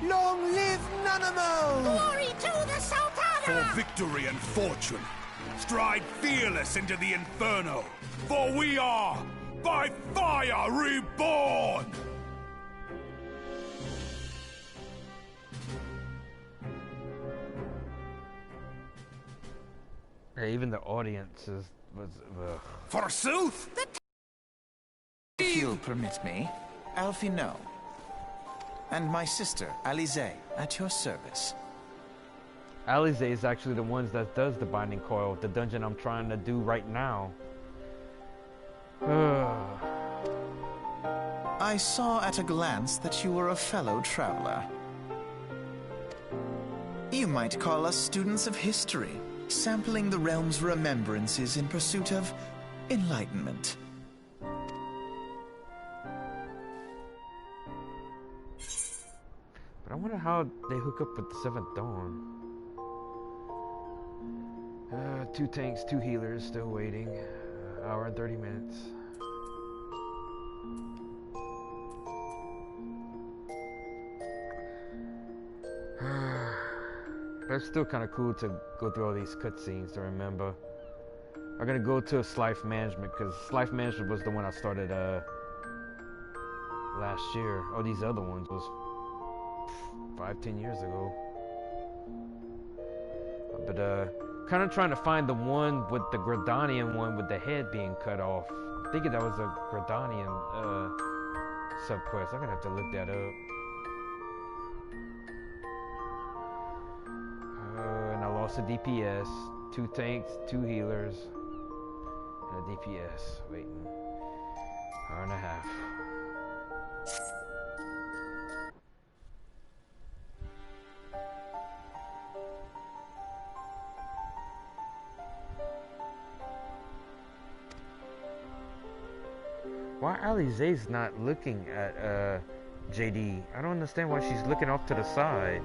Long live Nanamo! Glory to the Sultana! For victory and fortune, stride fearless into the Inferno, for we are, by fire, reborn! Yeah, even the audience was. Forsooth? If you'll permit me, Alphino. And my sister, Alize, at your service. Alize is actually the ones that does the Binding Coil, the dungeon I'm trying to do right now. I saw at a glance that you were a fellow traveler. You might call us students of history, sampling the realm's remembrances in pursuit of enlightenment. But I wonder how they hook up with the Seventh Dawn. 2 tanks, 2 healers, still waiting. Hour and 30 minutes. But it's still kind of cool to go through all these cutscenes to remember. I'm gonna go to Slife Management, because Slife Management was the one I started last year. All these other ones was 5-10 years ago. But kind of trying to find the one with the Gridanian one with the head being cut off. I'm thinking that was a Gridanian subquest. I'm gonna have to look that up. And I lost a DPS, 2 tanks, 2 healers, and a DPS waiting. Hour and a half. Why Alize's not looking at JD? I don't understand why she's looking off to the side.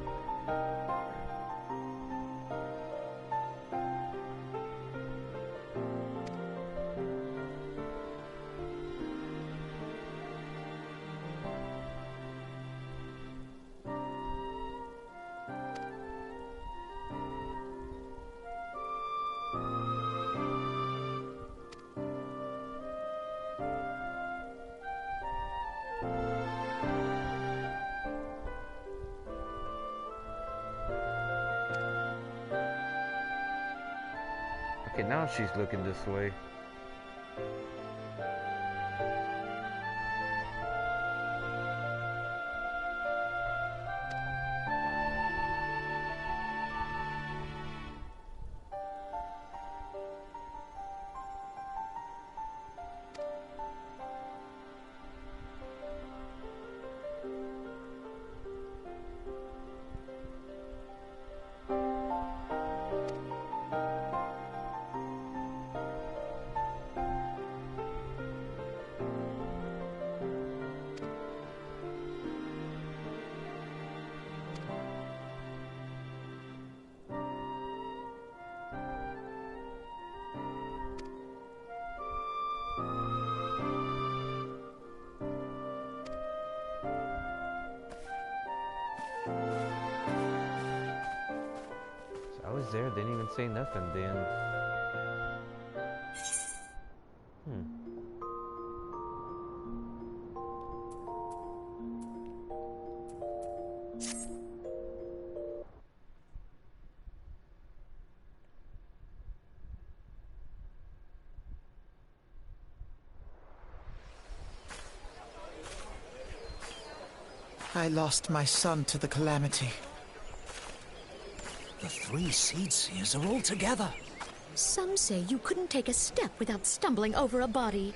Okay, now she's looking this way. there? They didn't even say nothing then. I lost my son to the calamity. The 3 Seed Seers are all together. Some say you couldn't take a step without stumbling over a body.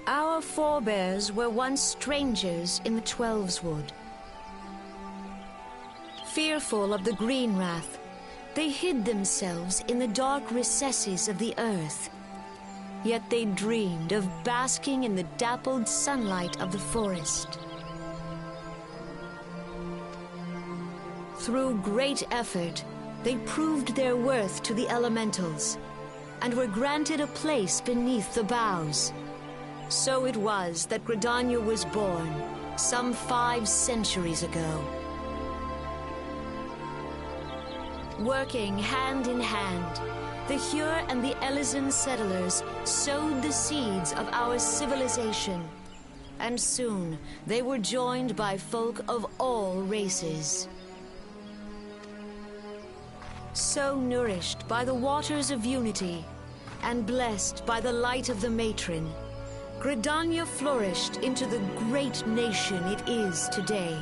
Our forebears were once strangers in the Twelveswood. Fearful of the Green Wrath, they hid themselves in the dark recesses of the earth. Yet they dreamed of basking in the dappled sunlight of the forest. Through great effort, they proved their worth to the elementals, and were granted a place beneath the boughs. So it was that Gridania was born, some 5 centuries ago. Working hand in hand, the Hyur and the Elysian settlers sowed the seeds of our civilization, and soon they were joined by folk of all races. So nourished by the waters of unity, and blessed by the light of the matron, Gridania flourished into the great nation it is today.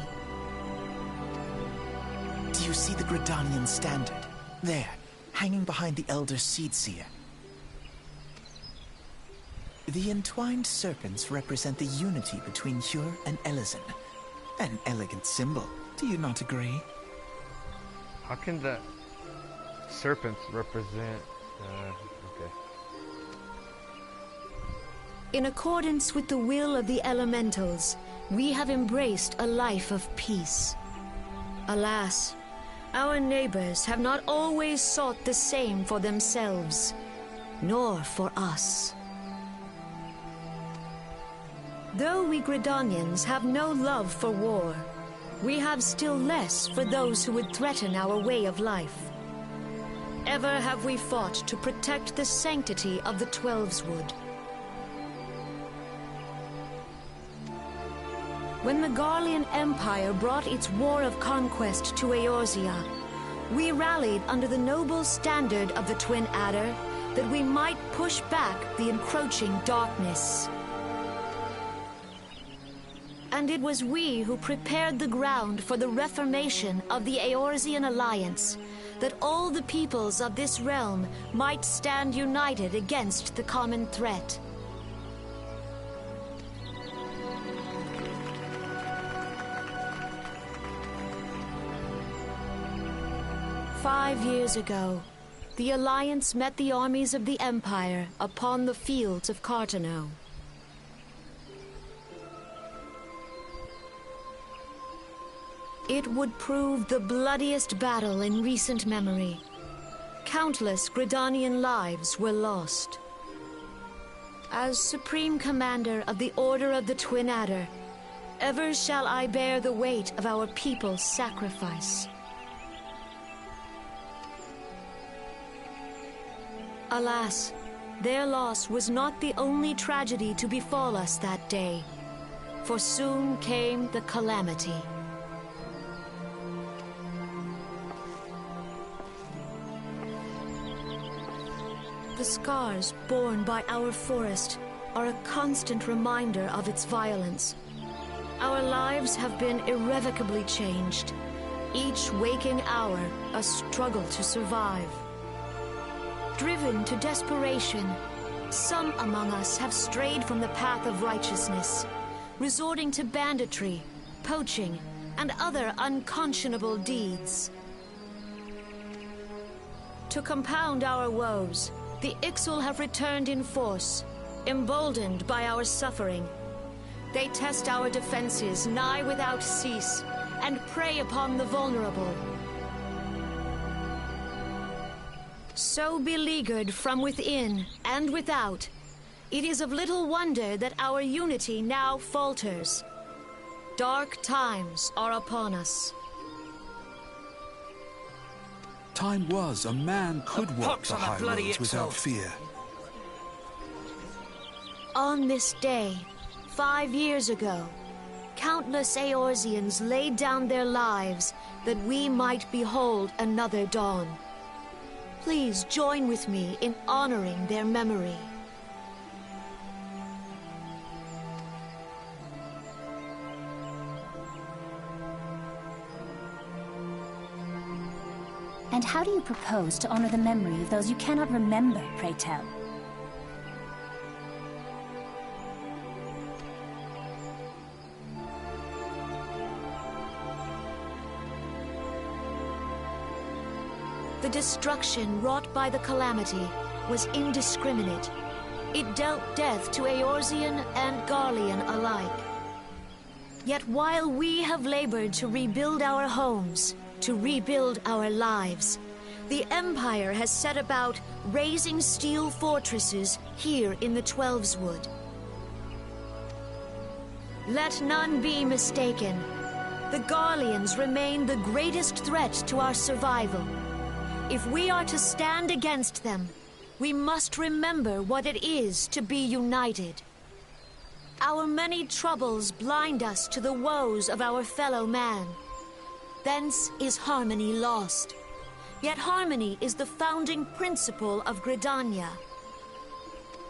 Do you see the Gridanian standard? There, hanging behind the Elder Seedseer. The entwined serpents represent the unity between Hyur and Elysian. An elegant symbol, do you not agree? How can the serpents represent... okay. In accordance with the will of the elementals, we have embraced a life of peace. Alas, our neighbors have not always sought the same for themselves, nor for us. Though we Gridanians have no love for war, we have still less for those who would threaten our way of life. Ever have we fought to protect the sanctity of the Twelveswood. When the Garlean Empire brought its war of conquest to Eorzea, we rallied under the noble standard of the Twin Adder that we might push back the encroaching darkness. And it was we who prepared the ground for the reformation of the Eorzean Alliance, that all the peoples of this realm might stand united against the common threat. "5 years ago, the Alliance met the armies of the Empire upon the fields of Carteneau. It would prove the bloodiest battle in recent memory. Countless Gridanian lives were lost. As Supreme Commander of the Order of the Twin Adder, ever shall I bear the weight of our people's sacrifice. Alas, their loss was not the only tragedy to befall us that day, for soon came the calamity. The scars borne by our forest are a constant reminder of its violence. Our lives have been irrevocably changed, each waking hour a struggle to survive. Driven to desperation, some among us have strayed from the path of righteousness, resorting to banditry, poaching, and other unconscionable deeds. To compound our woes, the Ixal have returned in force, emboldened by our suffering. They test our defenses nigh without cease, and prey upon the vulnerable. So beleaguered from within and without, it is of little wonder that our unity now falters. Dark times are upon us. Time was a man could walk the high roads without fear. On this day, 5 years ago, countless Eorzeans laid down their lives that we might behold another dawn. Please join with me in honoring their memory. And how do you propose to honor the memory of those you cannot remember, pray tell? The destruction wrought by the calamity was indiscriminate. It dealt death to Eorzean and Garlean alike. Yet while we have labored to rebuild our homes, to rebuild our lives, the Empire has set about raising steel fortresses here in the Twelveswood. Let none be mistaken. The Garleans remain the greatest threat to our survival. If we are to stand against them, we must remember what it is to be united. Our many troubles blind us to the woes of our fellow man. Thence is harmony lost. Yet harmony is the founding principle of Gridania.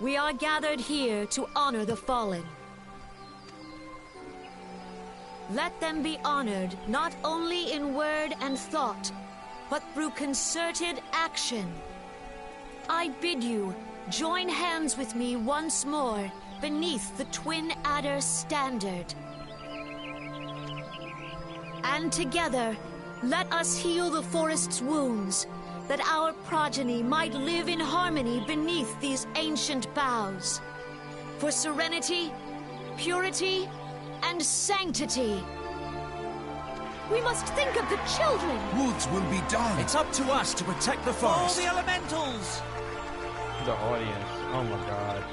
We are gathered here to honor the fallen. Let them be honored not only in word and thought, but through concerted action. I bid you join hands with me once more beneath the Twin Adder standard. And together, let us heal the forest's wounds, that our progeny might live in harmony beneath these ancient boughs. For serenity, purity, and sanctity. We must think of the children! Woods will be done! It's up to us to protect the forest! All the elementals! The audience. Oh my god.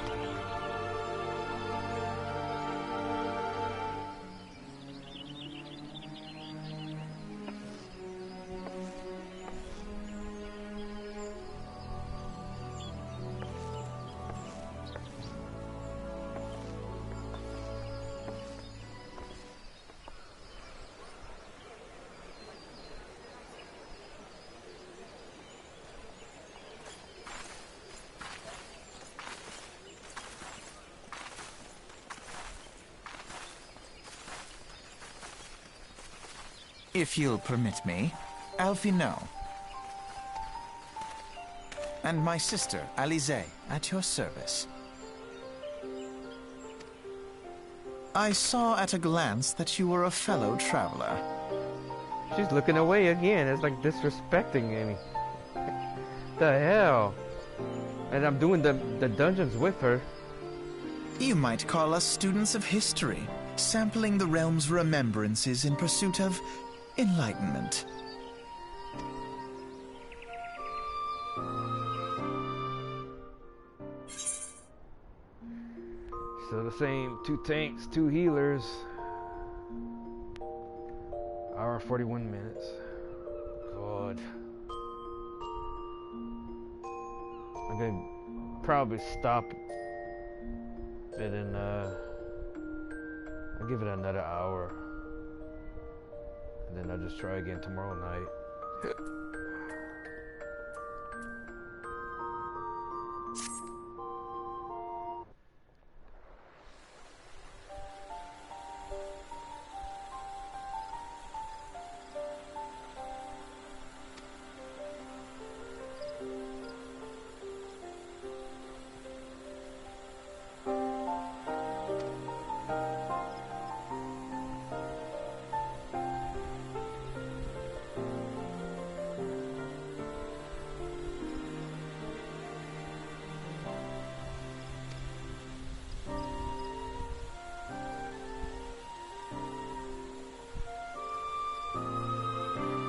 If you'll permit me, Alfie no. And my sister, Alize, at your service. I saw at a glance that you were a fellow traveler. She's looking away again. It's like disrespecting me. The hell? And I'm doing the dungeons with her. You might call us students of history, sampling the realm's remembrances in pursuit of enlightenment. So the same 2 tanks, 2 healers. Hour 41 minutes. God. I'm gonna probably stop it and I'll give it another hour. And then I'll just try again tomorrow night.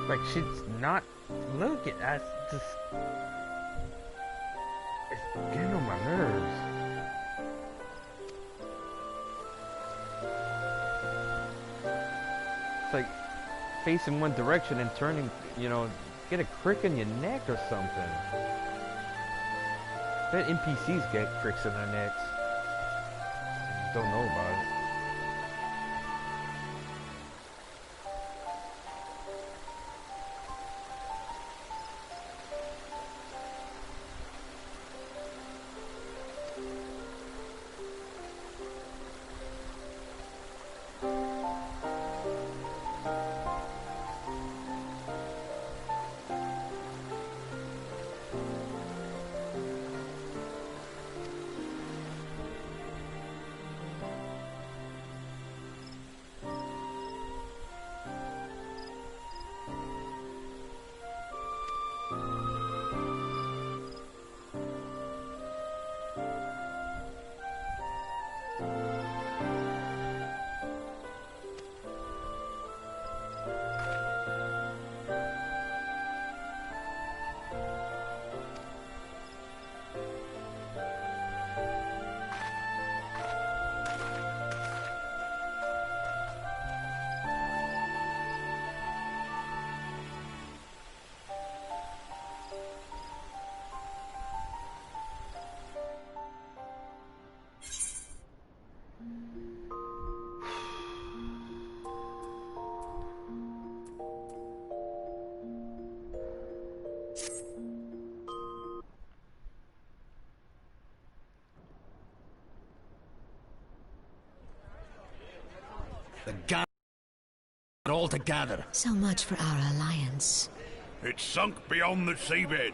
Like, she's not looking at just Getting on my nerves. It's like facing one direction and turning, you know, get a crick in your neck or something. I bet NPCs get cricks in their necks. Don't know about it. The gang all together. So much for our alliance. It's sunk beyond the seabed.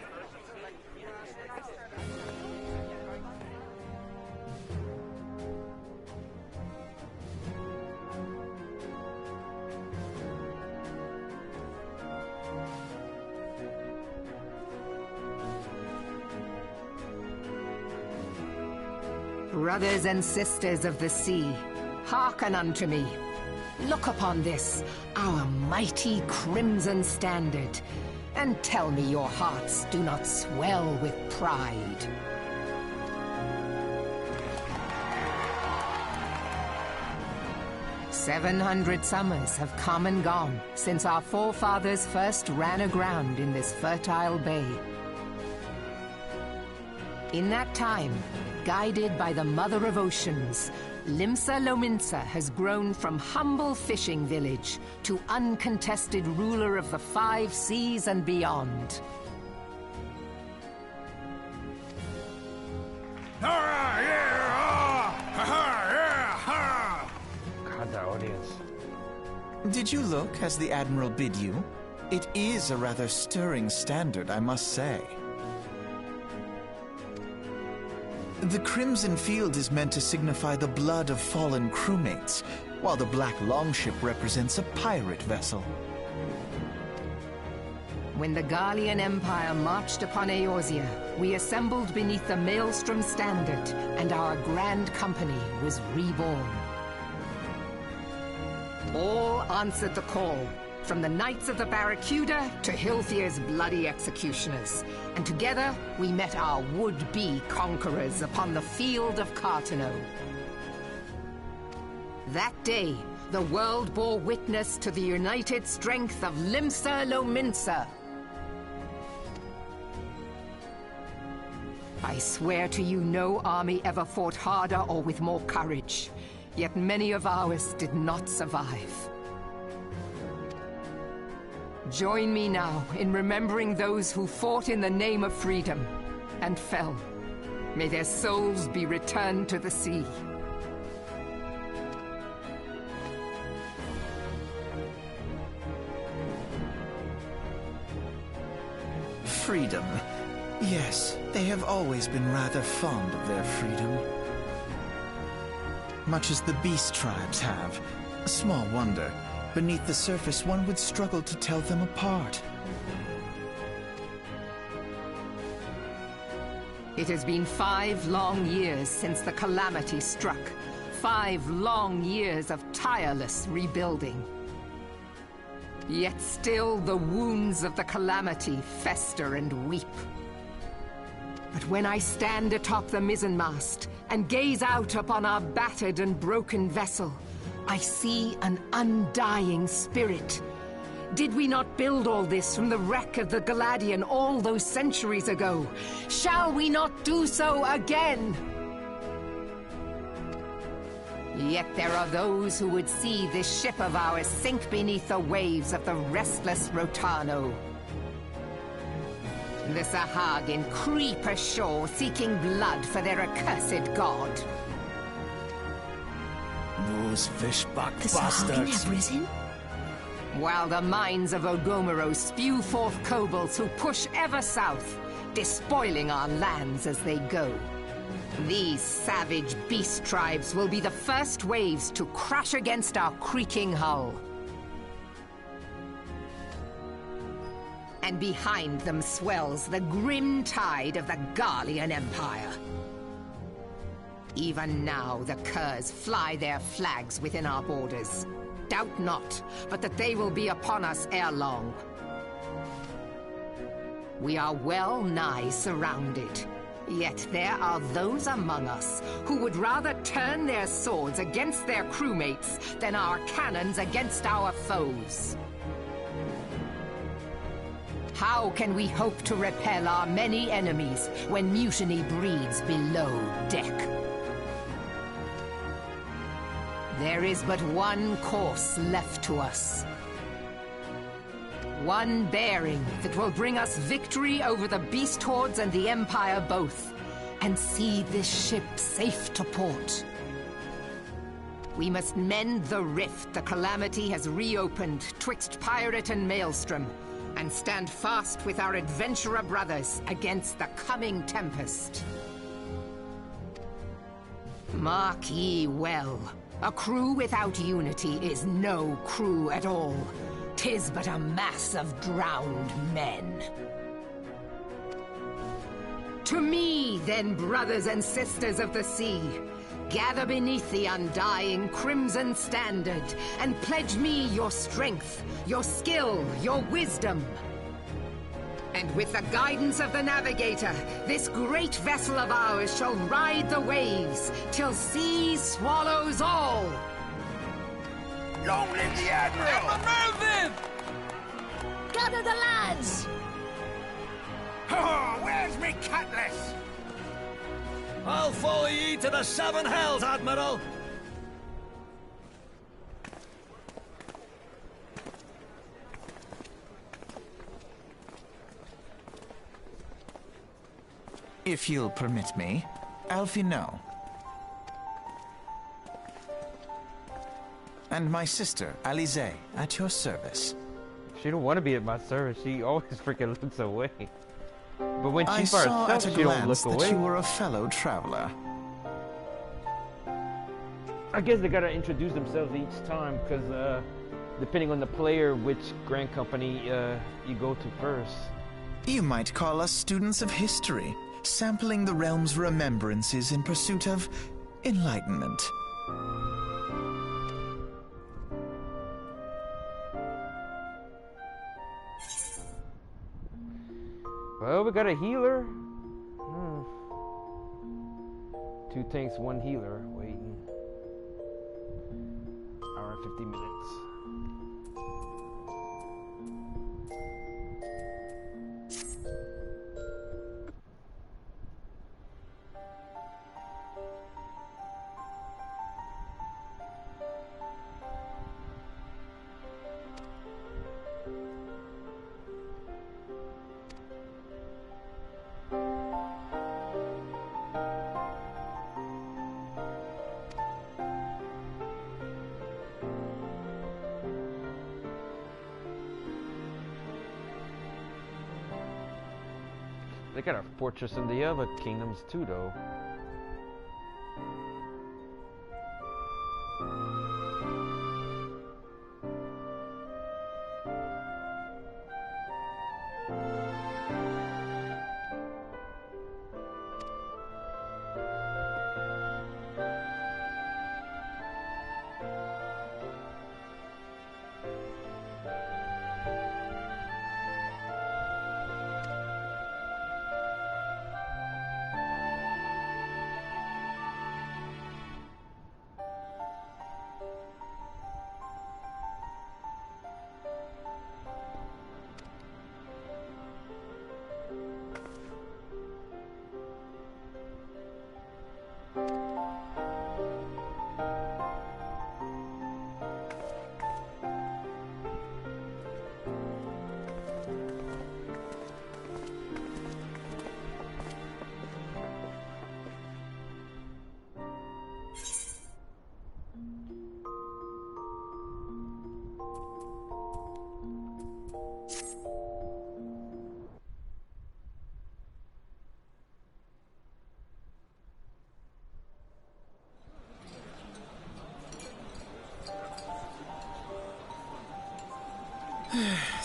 Brothers and sisters of the sea, hearken unto me. Look upon this, our mighty crimson standard, and tell me your hearts do not swell with pride. "700 summers have come and gone since our forefathers first ran aground in this fertile bay. In that time, guided by the Mother of Oceans, Limsa Lominsa has grown from humble fishing village to uncontested ruler of the 5 seas and beyond. God, that audience. Did you look as the Admiral bid you? It is a rather stirring standard, I must say. The crimson field is meant to signify the blood of fallen crewmates, while the black longship represents a pirate vessel. When the Garlean Empire marched upon Eorzea, we assembled beneath the Maelstrom standard, and our grand company was reborn. All answered the call, from the Knights of the Barracuda to Hilthier's bloody executioners, and together we met our would-be conquerors upon the field of Carteneau. That day, the world bore witness to the united strength of Limsa Lominsa. I swear to you, no army ever fought harder or with more courage, yet many of ours did not survive. Join me now in remembering those who fought in the name of freedom and fell. May their souls be returned to the sea. Freedom. Yes, they have always been rather fond of their freedom. Much as the beast tribes have. Small wonder. Beneath the surface, one would struggle to tell them apart. It has been 5 long years since the calamity struck. 5 long years of tireless rebuilding. Yet still the wounds of the calamity fester and weep. But when I stand atop the mizzenmast and gaze out upon our battered and broken vessel, I see an undying spirit. Did we not build all this from the wreck of the Galadian all those centuries ago? Shall we not do so again? Yet there are those who would see this ship of ours sink beneath the waves of the restless Rotano. The Sahagin creep ashore seeking blood for their accursed god. Those fishback The Sahagin bastards. have risen? While the mines of Ogomoro spew forth kobolds who push ever south, despoiling our lands as they go. These savage beast tribes will be the first waves to crash against our creaking hull. And behind them swells the grim tide of the Garlean Empire. Even now, the Curs fly their flags within our borders. Doubt not, but that they will be upon us ere long. We are well nigh surrounded. Yet there are those among us who would rather turn their swords against their crewmates than our cannons against our foes. How can we hope to repel our many enemies when mutiny breeds below deck? There is but one course left to us. One bearing that will bring us victory over the beast hordes and the Empire both, and see this ship safe to port. We must mend the rift the Calamity has reopened twixt pirate and maelstrom, and stand fast with our adventurer brothers against the coming tempest. Mark ye well, a crew without unity is no crew at all. 'Tis but a mass of drowned men. To me, then, brothers and sisters of the sea, gather beneath the undying crimson standard and pledge me your strength, your skill, your wisdom. And with the guidance of the navigator, this great vessel of ours shall ride the waves till sea swallows all. Long live the Admiral! Mervyn! Gather the lads! Oh, where's me cutlass? I'll follow ye to the seven hells, Admiral! If you'll permit me, Alfie no. And my sister, Alize, at your service. She don't want to be at my service. She always freaking looks away. But when I she's by saw herself, at a she don't glance look that away. you were a fellow traveler. I guess they gotta introduce themselves each time, because depending on the player, which Grand Company you go to first. You might call us students of history, sampling the realm's remembrances in pursuit of enlightenment. Well, we got a healer. 2 tanks, 1 healer waiting. Hour and 50 minutes. They got a fortress in the other kingdoms too, though.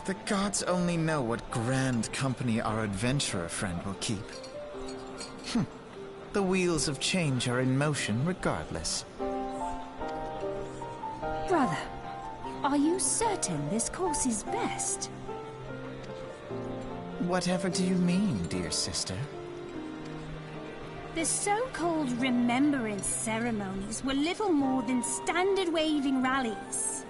The gods only know what grand company our adventurer friend will keep. The wheels of change are in motion regardless. Brother, are you certain this course is best? Whatever do you mean, dear sister? The so-called remembrance ceremonies were little more than standard waving rallies.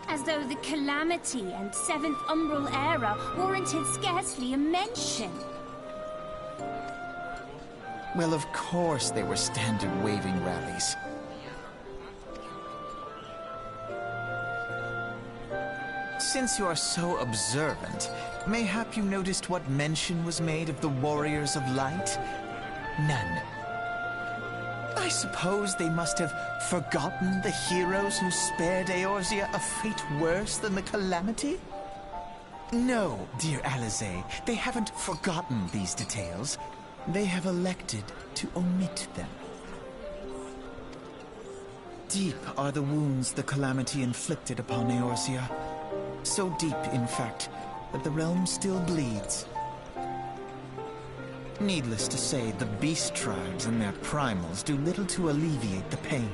As though the Calamity and Seventh Umbral Era warranted scarcely a mention. Well, of course they were standard waving rallies. Since you are so observant, mayhap you noticed what mention was made of the Warriors of Light? None. I suppose they must have forgotten the heroes who spared Eorzea a fate worse than the Calamity? No, dear Alize, they haven't forgotten these details. They have elected to omit them. Deep are the wounds the Calamity inflicted upon Eorzea. So deep, in fact, that the realm still bleeds. Needless to say, the beast tribes and their primals do little to alleviate the pain.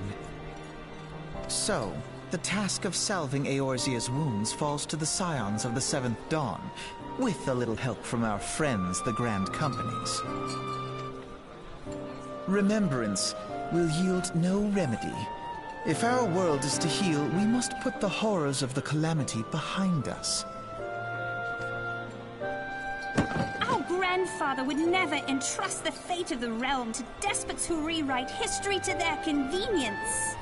So, the task of salving Eorzea's wounds falls to the scions of the Seventh Dawn, with a little help from our friends, the Grand Companies. Remembrance will yield no remedy. If our world is to heal, we must put the horrors of the Calamity behind us. Our grandfather would never entrust the fate of the realm to despots who rewrite history to their convenience.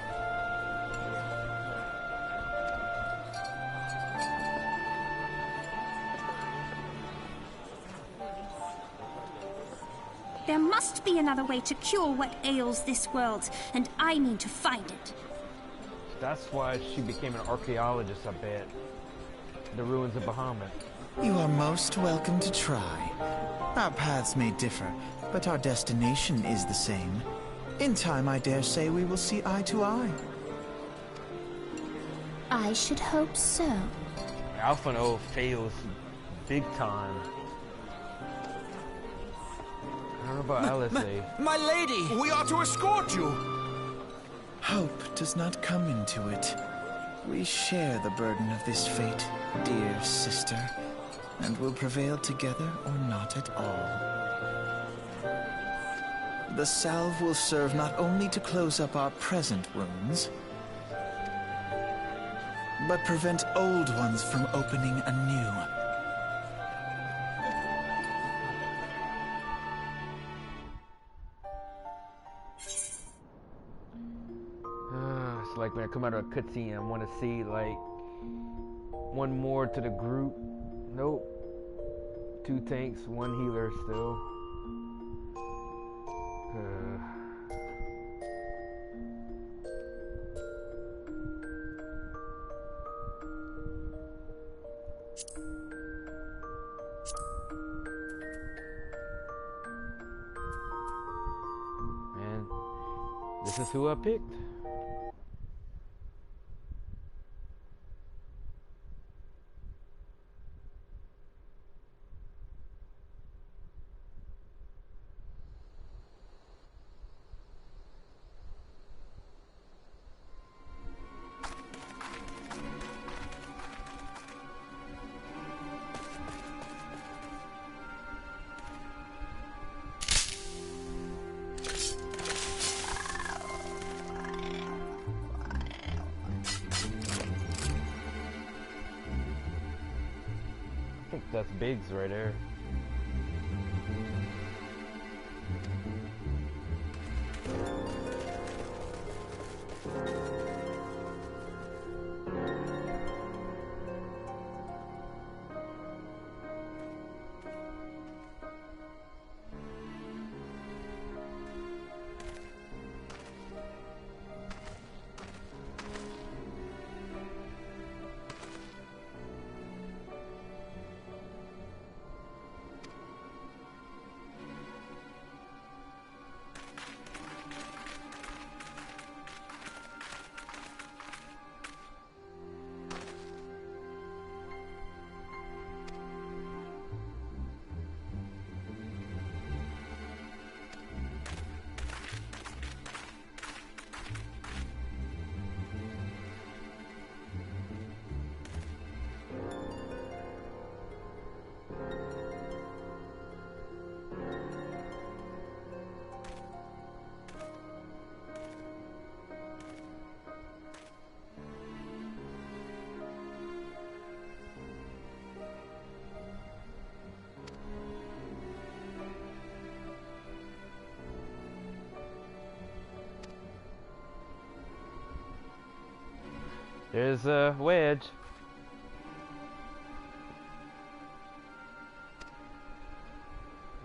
There must be another way to cure what ails this world, and I mean to find it. That's why she became an archaeologist, I bet. The ruins of Bahamut. You are most welcome to try. Our paths may differ, but our destination is the same. In time, I dare say we will see eye to eye. I should hope so. Alphino fails big time. I don't know about Alice. My lady! We are to escort you! Hope does not come into it. We share the burden of this fate, dear sister, and will prevail together or not at all. The salve will serve not only to close up our present wounds, but prevent old ones from opening anew. It's like when I come out of a cutscene, I want to see like one more to the group. Nope. 2 tanks, 1 healer still. Man, this is who I picked. I think that's Biggs right there. There's a wedge.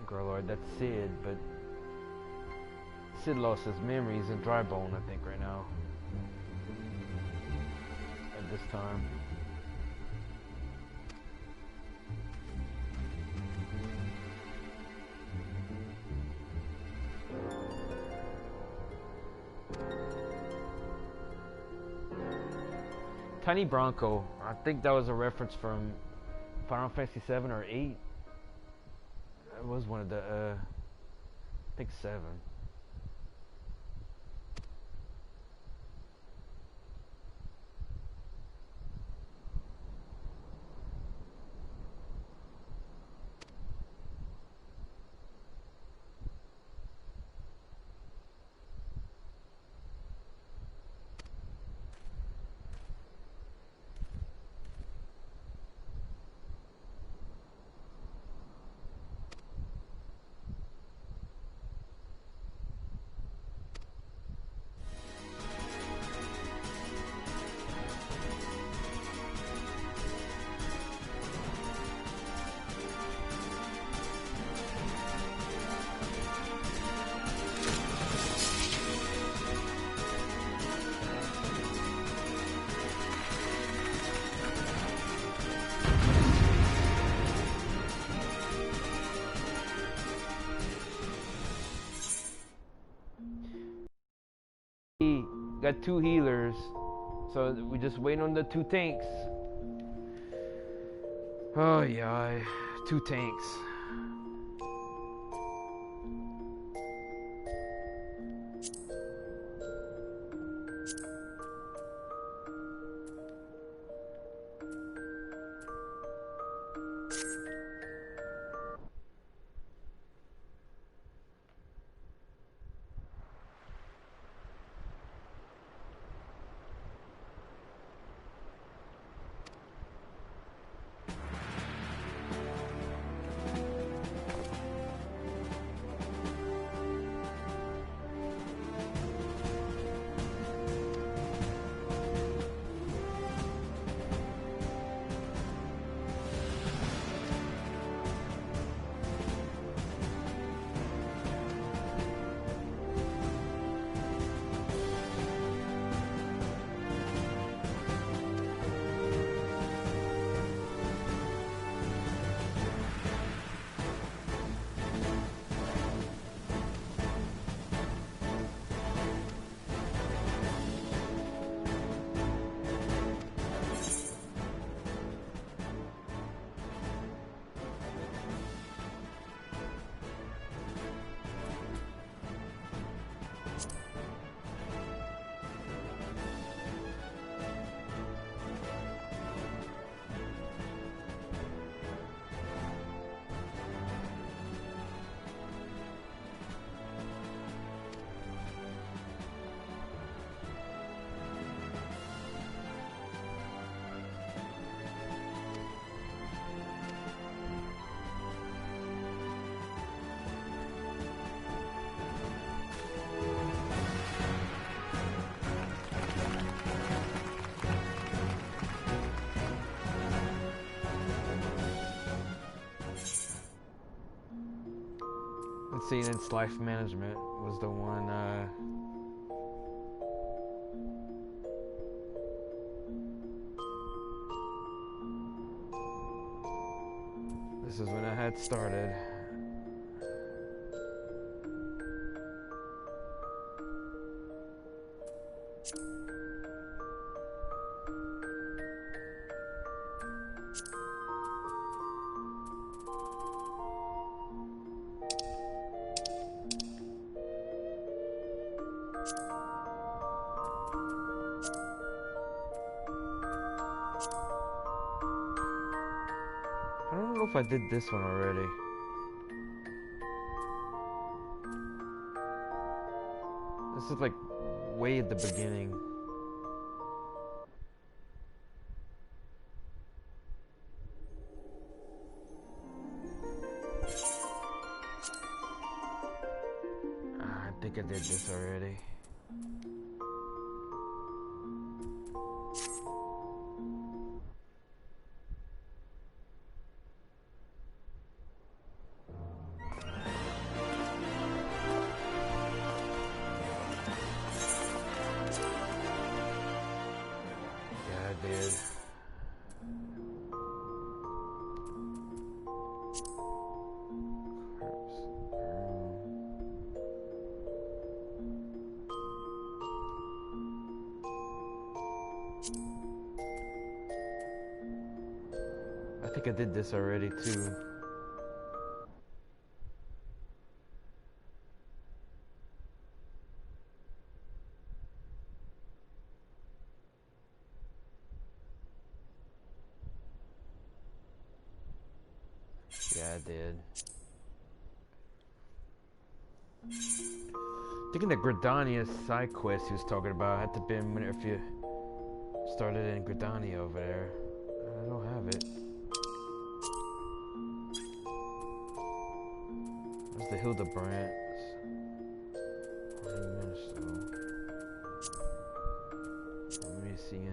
Girlord, that's Sid, but Sid lost his memories in Dry Bone, I think, right now. At this time. Tiny Bronco. I think that was a reference from Final Fantasy 7 or 8. It was one of the, I think 7. Got 2 healers, so we just wait on the 2 tanks. Oh yeah, 2 tanks. Its life management was the one. This is when I had started. I don't know if I did this one already. This is like way at the beginning. I think I did this already. think I did this already too. Yeah, I did. Thinking the Gridania side quest he was talking about had to be if you started in Gridania over there. I don't have it. Where's the Hildebrandt? 20 minutes though. Let me see in.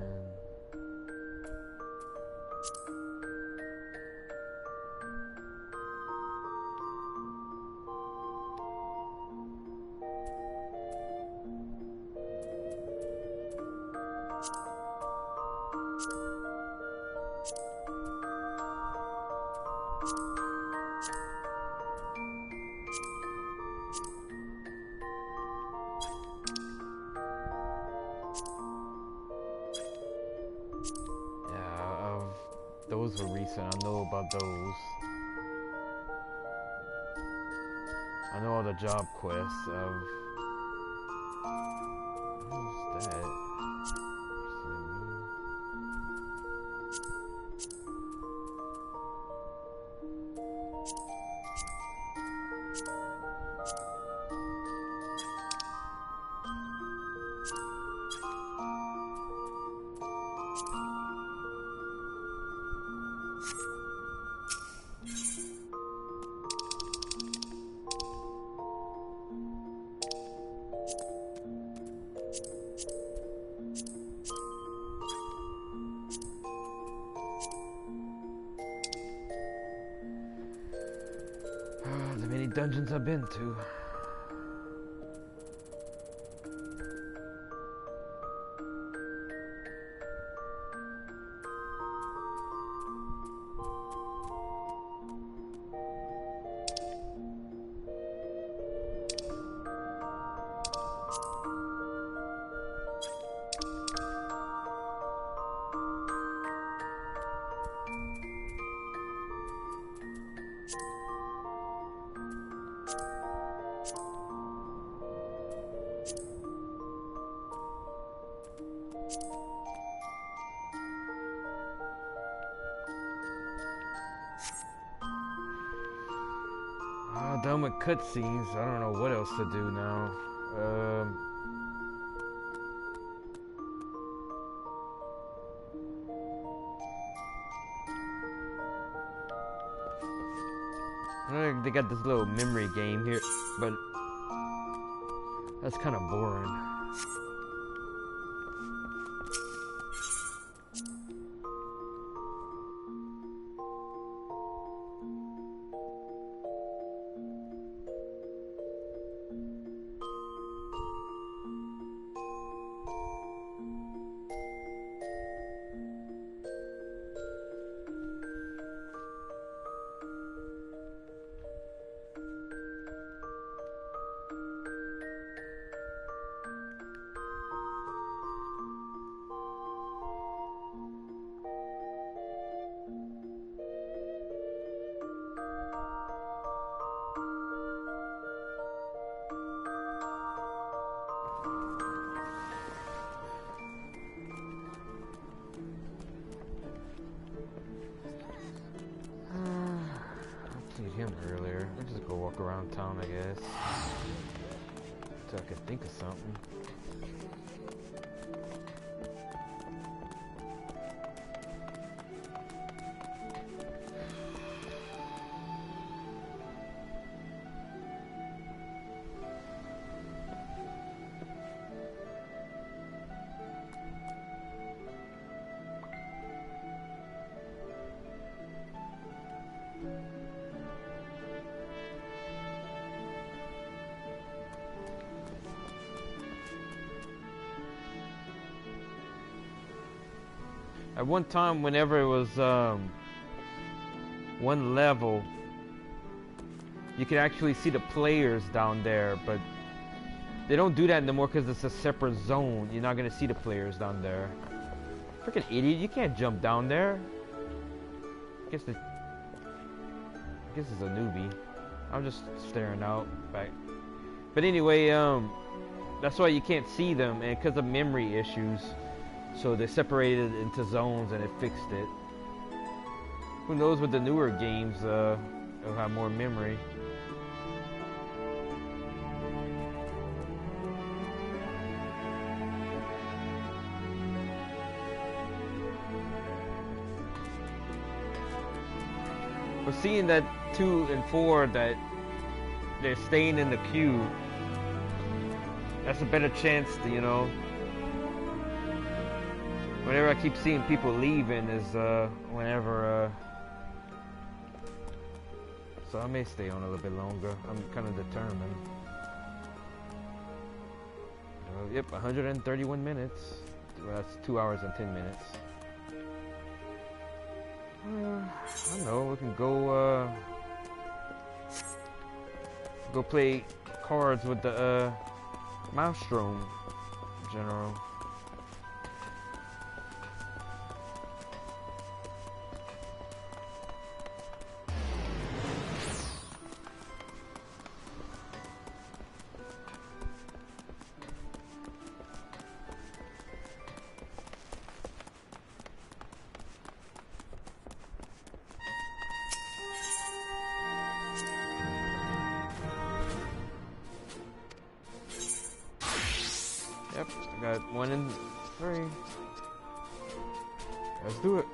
Those were recent. I know about those. I know all the job quests of. Who's that? The many dungeons I've been to. Done with cutscenes. I don't know what else to do now. They got this little memory game here, but that's kind of boring. Him earlier. We'll just go walk around town, I guess. Till I could think of something. At one time, whenever it was one level, you could actually see the players down there, but they don't do that anymore because it's a separate zone. You're not gonna see the players down there. Freaking idiot, you can't jump down there. I guess it's a newbie. I'm just staring out back. But anyway, that's why you can't see them, and because of memory issues, so they separated into zones and it fixed it. Who knows, with the newer games, it'll have more memory. But seeing that 2 and 4 that they're staying in the queue, that's a better chance to, you know. Whenever I keep seeing people leaving is whenever so I may stay on a little bit longer. I'm kind of determined. Yep, 131 minutes. Well, that's 2 hours and 10 minutes. I don't know, we can go play cards with the Maelstrom General. Yep, I got 1 and 3. Let's do it.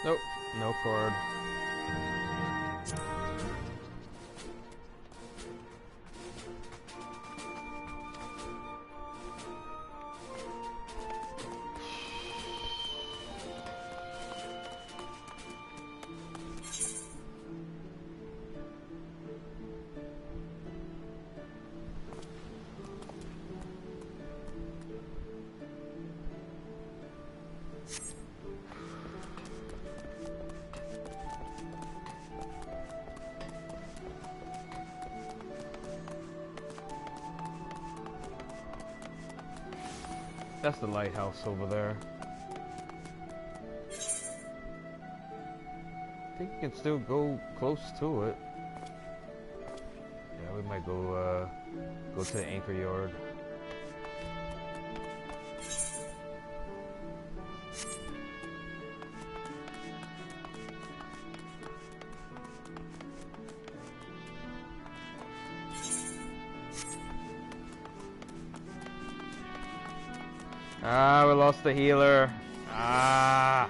Nope, no cord. That's the lighthouse over there. I think you can still go close to it. Yeah, we might go to the anchor yard. Ah, we lost the healer. Ah.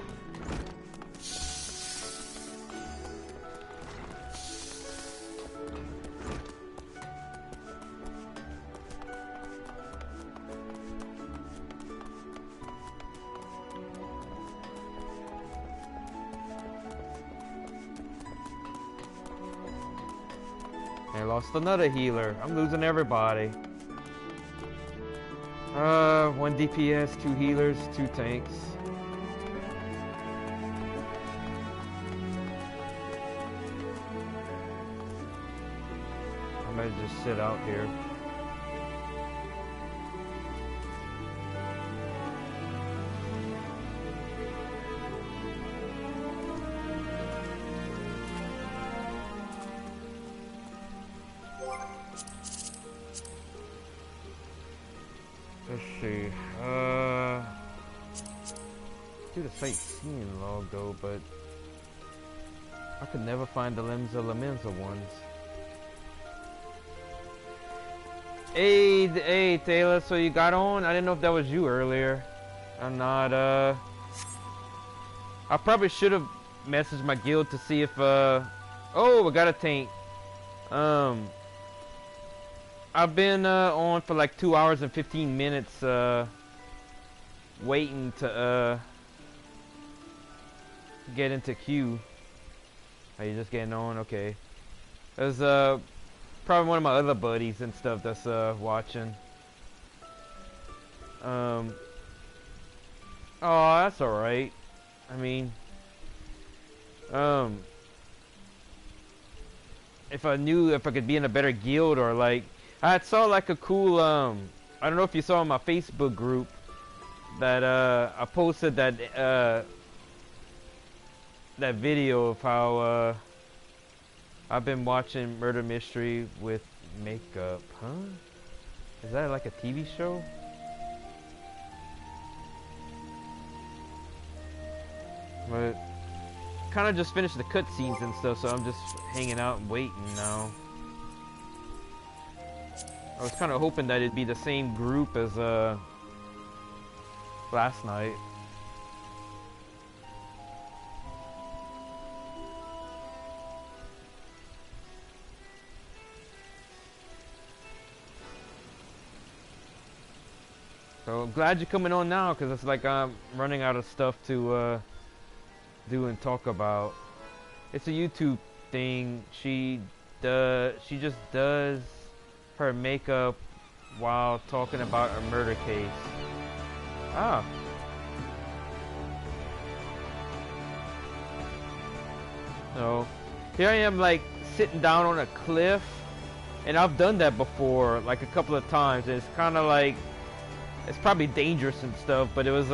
I lost another healer. I'm losing everybody. 1 DPS, 2 healers, 2 tanks. I might just sit out here. see. Do the sightseeing log though, but I could never find the Limsa Lominsa ones. Hey, Taylor, so you got on? I didn't know if that was you earlier. I'm not, I probably should have messaged my guild to see if, oh, we got a tank. I've been, on for like 2 hours and 15 minutes, waiting to, get into queue. Are you just getting on? Okay. There's, probably one of my other buddies and stuff that's watching. Oh, that's alright. I mean, if I knew if I could be in a better guild, or like I saw like a cool I don't know if you saw in my Facebook group that I posted that that video of how I've been watching Murder Mystery with makeup, huh? Is that like a TV show? But kind of just finished the cutscenes and stuff, so I'm just hanging out and waiting now. I was kind of hoping that it'd be the same group as last night. So I'm glad you're coming on now, because it's like I'm running out of stuff to do and talk about. It's a YouTube thing. She just does her makeup while talking about a murder case. Ah. So here I am, like sitting down on a cliff, and I've done that before like a couple of times. It's kind of like, it's probably dangerous and stuff, but it was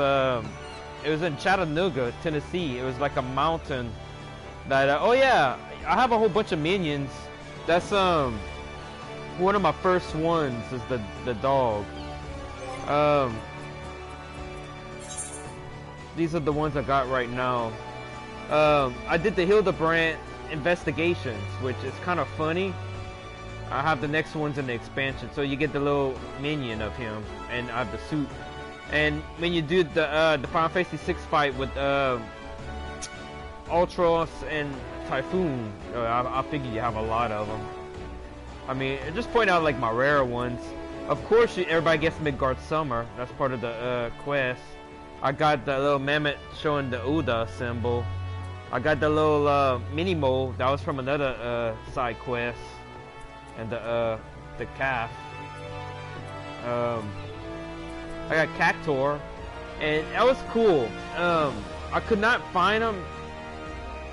in Chattanooga, Tennessee. It was like a mountain that oh yeah, I have a whole bunch of minions. That's one of my first ones is the dog. These are the ones I got right now. I did the Hildebrand investigations, which is kind of funny. I have the next ones in the expansion, so you get the little minion of him, and I have the suit. And when you do the Final Fantasy 6 fight with Ultros and Typhoon, I figure you have a lot of them. I mean, just point out like my rare ones. Of course, everybody gets Midgard Summer. That's part of the quest. I got the little mammoth showing the Uda symbol. I got the little mini mole that was from another side quest. And the calf. I got Cactor, and that was cool. I could not find them,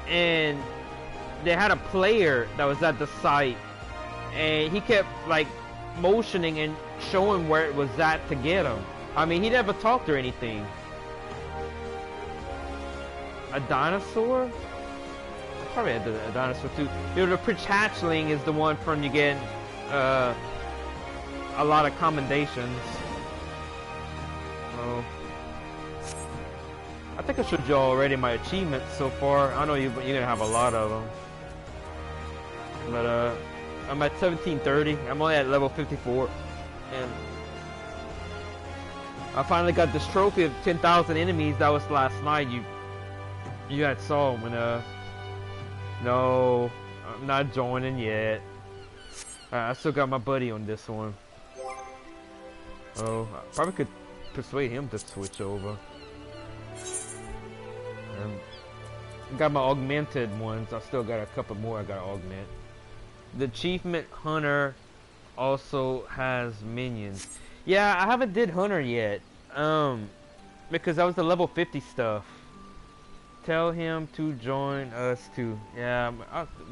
and they had a player that was at the site, and he kept like motioning and showing where it was at to get him. I mean, he never talked or anything. A dinosaur? Probably had a dinosaur too. You know, the Pritch Hatchling is the one from you get a lot of commendations. Oh, I think I showed you already my achievements so far. I know you're gonna have a lot of them, but I'm at 1730. I'm only at level 54, and I finally got this trophy of 10,000 enemies. That was last night. You guys saw when No, I'm not joining yet. I still got my buddy on this one. Oh, I probably could persuade him to switch over. Got my augmented ones. I still got a couple more I gotta augment. The Achievement Hunter also has minions. Yeah, I haven't did Hunter yet. Because that was the level 50 stuff. Tell him to join us too. Yeah,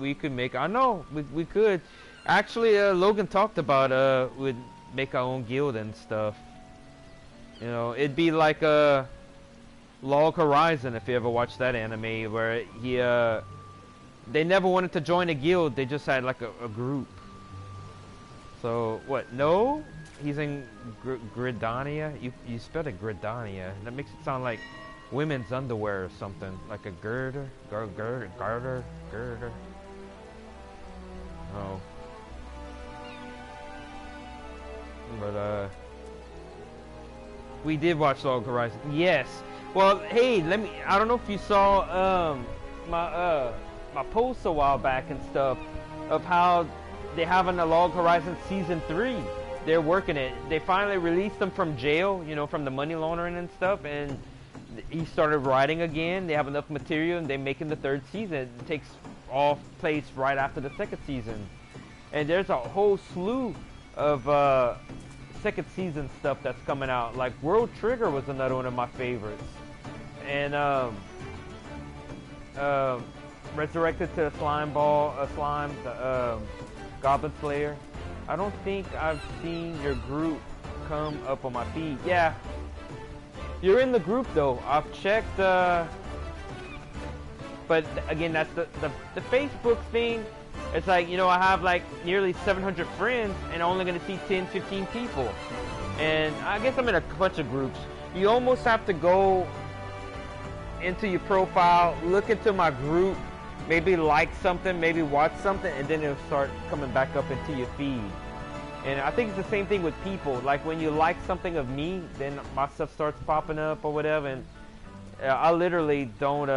we could make. I know we could. Actually, Logan talked about we'd make our own guild and stuff. You know, it'd be like a Log Horizon if you ever watched that anime, where they never wanted to join a guild. They just had like a group. So what? No, he's in Gridania. You spelled it Gridania. That makes it sound like women's underwear or something, like a girder. Oh. But we did watch Log Horizon. Yes. Well, hey, I don't know if you saw my post a while back and stuff of how they have in the Log Horizon Season 3. They're working it. They finally released him from jail, you know, from the money laundering and stuff, and he started writing again. They have enough material, and they're making the 3rd season. It takes all place right after the 2nd season. And there's a whole slew of 2nd season stuff that's coming out. Like World Trigger was another one of my favorites. And Resurrected to a Slime, the Goblin Slayer. I don't think I've seen your group come up on my feed. Yeah, you're in the group though. I've checked, but again, that's the Facebook thing. It's like, you know, I have like nearly 700 friends and I'm only gonna see 10, 15 people. And I guess I'm in a bunch of groups. You almost have to go into your profile, look into my group, maybe like something, maybe watch something, and then it'll start coming back up into your feed. And I think it's the same thing with people. Like when you like something of me, then my stuff starts popping up or whatever. And I literally don't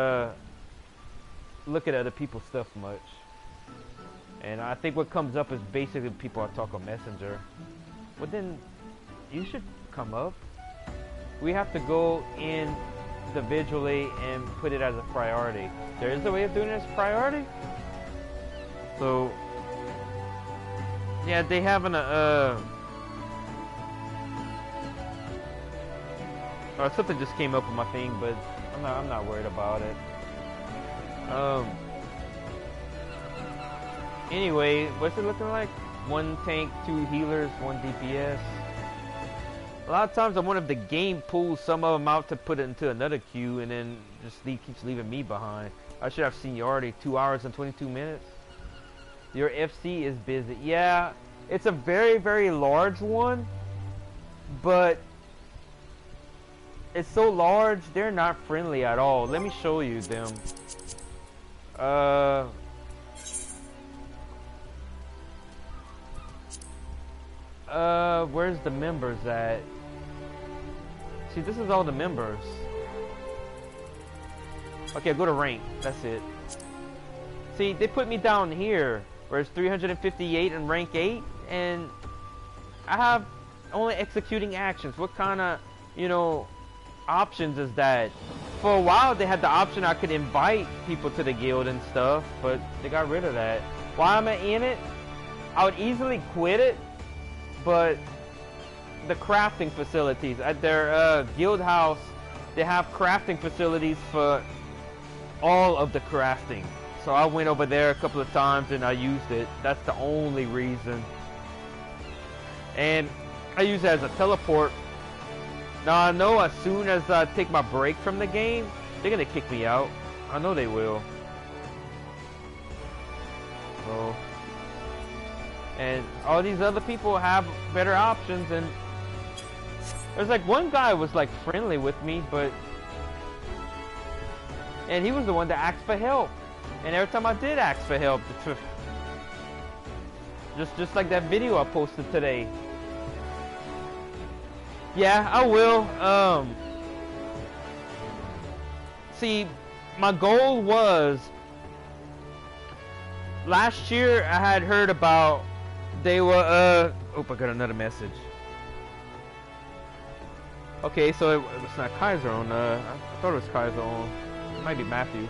look at other people's stuff much. And I think what comes up is basically people I talk on Messenger. But then you should come up. We have to go individually and put it as a priority. There is a way of doing it as a priority. So yeah, they have an something just came up on my thing, but I'm not worried about it. Anyway, what's it looking like? 1 tank, 2 healers, 1 DPS. A lot of times I wonder if the game pulls some of them out to put it into another queue and then just keeps leaving me behind. I should have seniority, 2 hours and 22 minutes. Your FC is busy. Yeah, it's a very, very large one, but it's so large, they're not friendly at all. Let me show you them. Where's the members at? See, this is all the members. Okay, go to rank. That's it. See, they put me down here, where it's 358 in rank 8, and I have only executing actions. What kind of, you know, options is that? For a while, they had the option I could invite people to the guild and stuff, but they got rid of that. Why am I in it? I would easily quit it, but the crafting facilities at their guild house, they have crafting facilities for all of the crafting. So I went over there a couple of times and I used it. That's the only reason. And I use it as a teleport. Now I know as soon as I take my break from the game, they're gonna kick me out. I know they will. So, and all these other people have better options, and there's like one guy was like friendly with me, and he was the one that asked for help. And every time I did ask for help, just like that video I posted today. Yeah, I will. See, my goal was, last year I had heard about, they were, oh, I got another message. Okay, so it's not Kaiser on, I thought it was Kaiser on, it might be Matthew.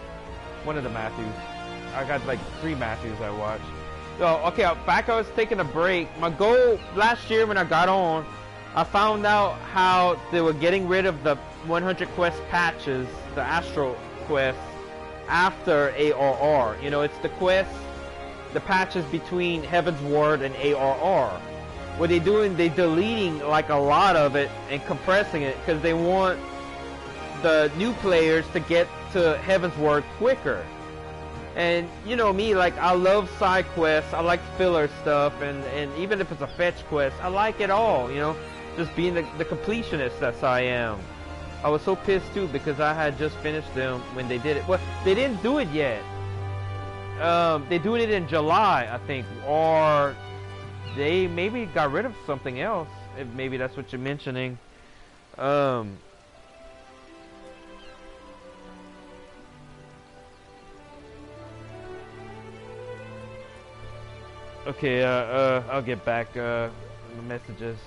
One of the Matthews. I got like 3 Matthews I watched. So, okay, back I was taking a break. My goal last year when I got on, I found out how they were getting rid of the 100 quest patches, the Astral quest, after ARR. You know, it's the quest, the patches between Heaven's Ward and ARR. What they're doing, they're deleting like a lot of it and compressing it because they want the new players to get to Heaven's Ward quicker. And you know me, like I love side quests, I like filler stuff, and even if it's a fetch quest, I like it all, you know, just being the completionist that I am. I was so pissed too because I had just finished them when they did it. Well, they didn't do it yet. They're doing it in July, I think, or they maybe got rid of something else. If maybe that's what you're mentioning. Okay, I'll get back the messages.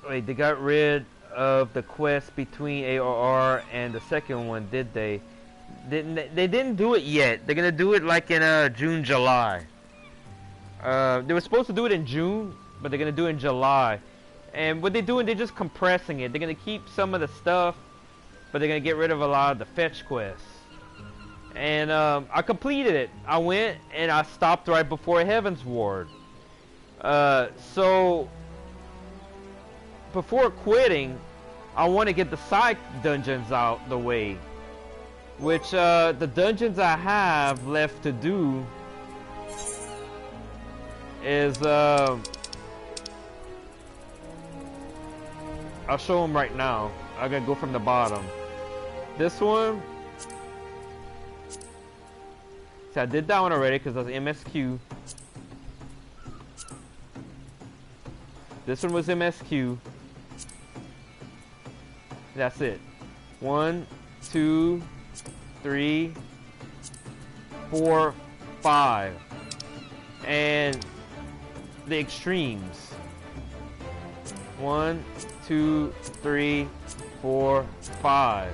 Wait, they got rid of the quest between ARR and the second one, did they? They didn't do it yet. They're gonna do it like in June, July. They were supposed to do it in June, but they're gonna do it in July. And what they're doing, they're just compressing it. They're gonna keep some of the stuff, but they're gonna get rid of a lot of the fetch quests. And I completed it. I went and I stopped right before Heaven's Ward. So before quitting, I want to get the side dungeons out the way. Which the dungeons I have left to do is I'll show them right now. I'm gonna go from the bottom. This one, so I did that one already because that's MSQ. This one was MSQ. That's it. 1, 2, 3, 4, 5. And the extremes. 1, 2, 3, 4, 5.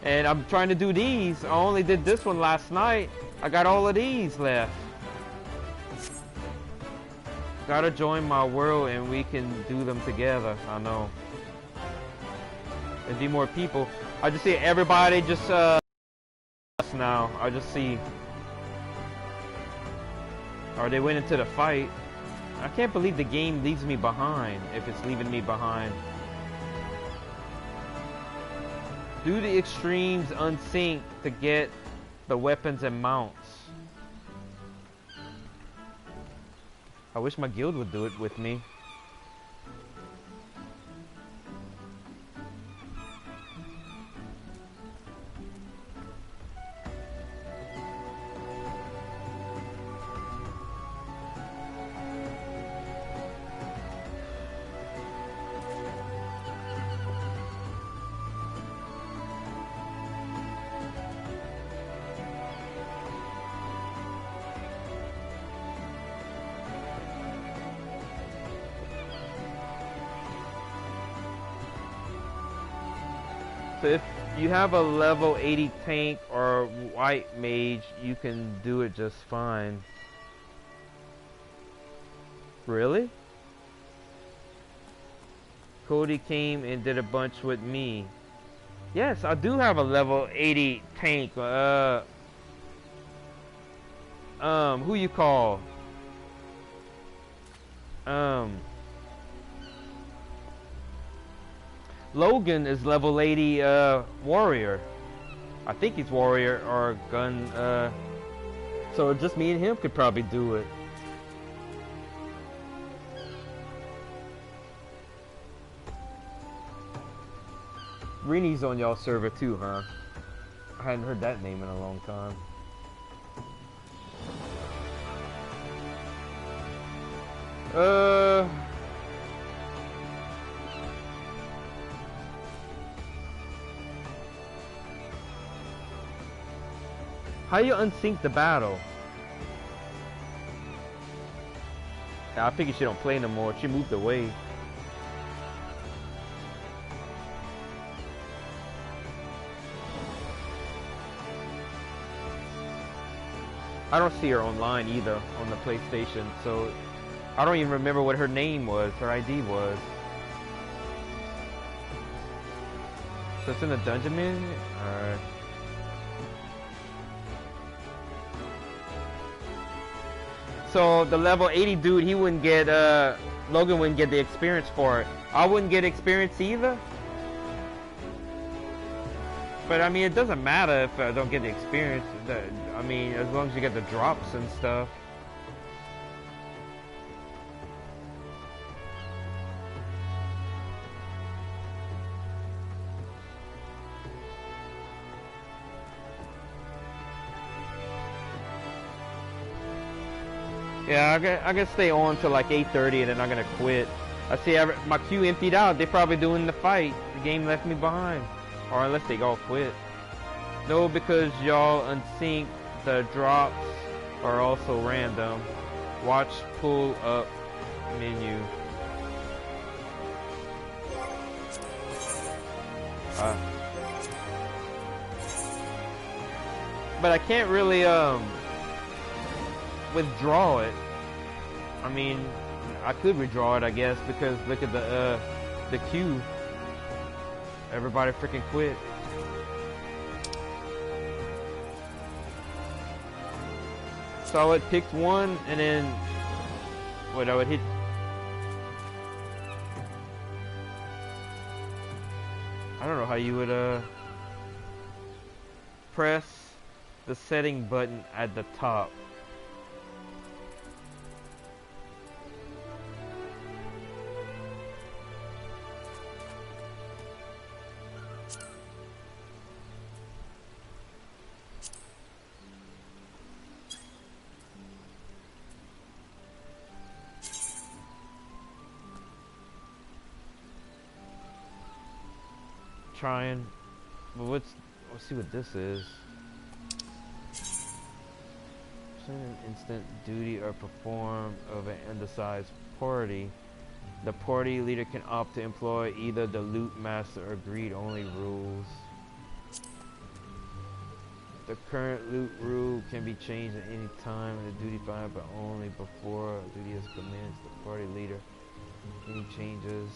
And I'm trying to do these. I only did this one last night. I got all of these left. Gotta join my world and we can do them together. I know. There'd be more people. I just see everybody just now. I just see. Or they went into the fight. I can't believe the game leaves me behind if it's leaving me behind. Do the extremes unsynced to get the weapons and mounts. I wish my guild would do it with me. So if you have a level 80 tank or white mage, you can do it just fine. Really? Cody came and did a bunch with me. Yes, I do have a level 80 tank. Who you call? Logan is level 80 warrior. I think he's warrior or gun. So just me and him could probably do it. Rini's on y'all server too, huh? I hadn't heard that name in a long time. How you unsync the battle? I figure she don't play no more. She moved away. I don't see her online either on the PlayStation, so I don't even remember what her name was, her ID was. So it's in the dungeon menu? Alright. So the level 80 dude, he wouldn't get, Logan wouldn't get the experience for it. I wouldn't get experience either. But I mean, it doesn't matter if I don't get the experience. I mean, as long as you get the drops and stuff. Yeah, I gotta stay on till like 8:30 and then I'm gonna quit. I see my queue emptied out. They're probably doing the fight. The game left me behind. Or unless they all quit. No, because y'all unsynced, the drops are also random. Watch pull up menu. But I can't really withdraw it. I mean, I could withdraw it, I guess, because look at the queue. Everybody freaking quit. So I would pick one and then what I would hit. I don't know how you would press the setting button at the top. Trying, but let's see what this is. An instant duty or perform of an undersized party. The party leader can opt to employ either the loot master or greed only rules. The current loot rule can be changed at any time in the duty file, but only before duty is commenced. The party leader. Any changes?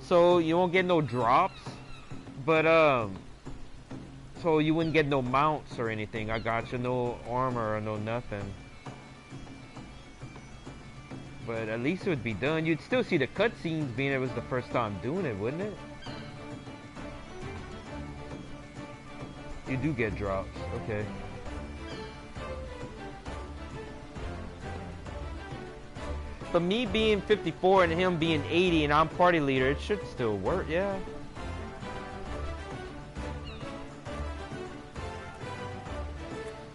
So you won't get no drops, but so you wouldn't get no mounts or anything. I got you, no armor or no nothing. But at least it would be done. You'd still see the cutscenes being it was the first time doing it, wouldn't it? You do get drops, okay. But me being 54 and him being 80 and I'm party leader, it should still work, yeah.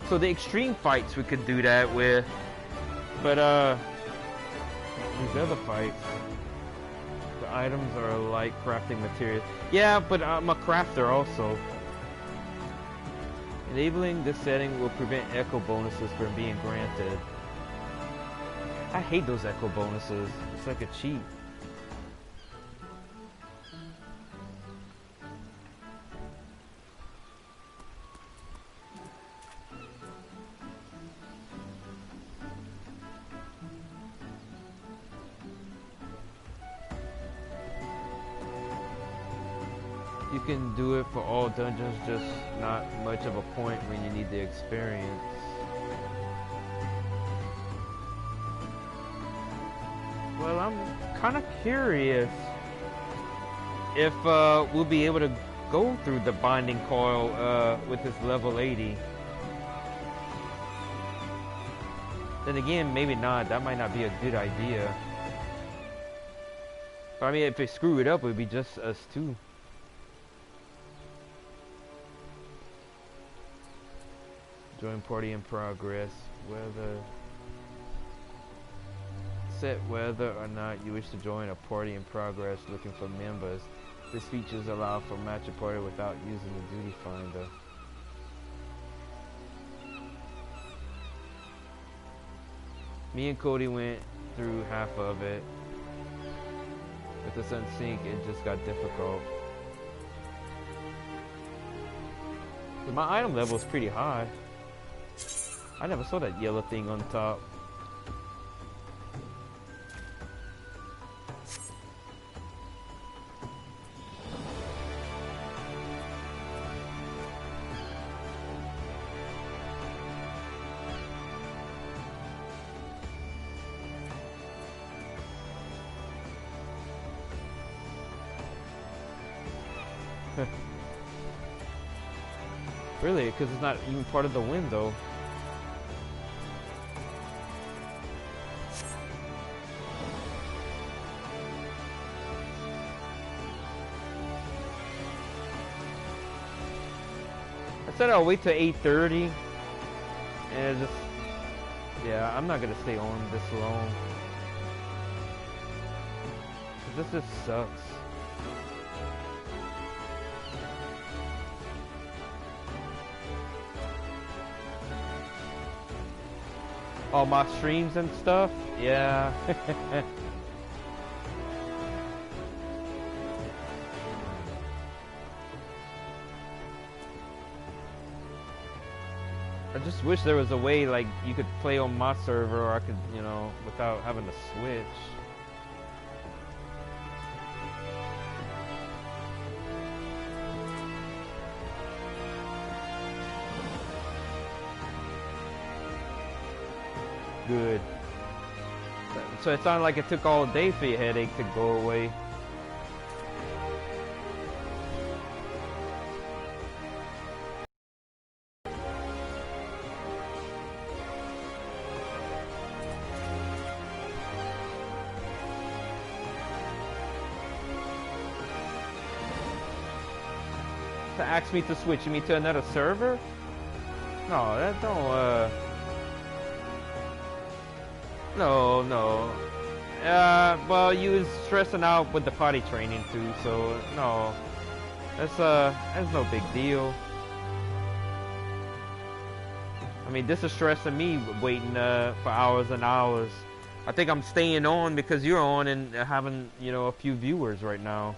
So the extreme fights we could do that with. But these other fights, the items are like crafting materials. Yeah, but I'm a crafter also. Enabling this setting will prevent echo bonuses from being granted. I hate those echo bonuses. It's like a cheat. You can do it for all dungeons, just not much of a point when you need the experience. Well, I'm kind of curious if we'll be able to go through the Binding Coil with this level 80. Then again, maybe not. That might not be a good idea. But I mean, if they screw it up, it would be just us two. Join party in progress. Set whether or not you wish to join a party in progress looking for members. This feature allows for match a party without using the duty finder. Me and Cody went through half of it. this unsync, it just got difficult. But my item level is pretty high. I never saw that yellow thing on top. Really? Because it's not even part of the window. I said I'll wait till 8:30, and just, yeah, I'm not gonna stay on this long. This just sucks. All my streams and stuff, yeah. I just wish there was a way like you could play on my server, or I could, you know, without having to switch. Good. So it sounded like it took all day for your headache to go away. To ask me to switch me to another server? No, that don't, No. Well, you was stressing out with the potty training too, so no. That's no big deal. I mean, this is stressing me waiting for hours and hours. I think I'm staying on because you're on and having, you know, a few viewers right now.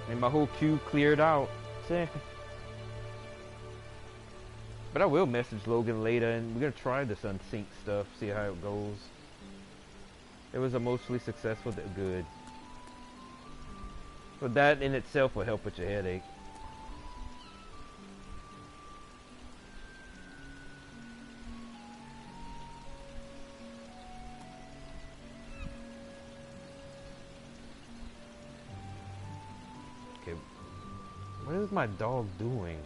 And my whole queue cleared out. But I will message Logan later, and we're gonna try this unsynced stuff, see how it goes. It was a mostly successful, good. But that in itself will help with your headache. Okay, what is my dog doing?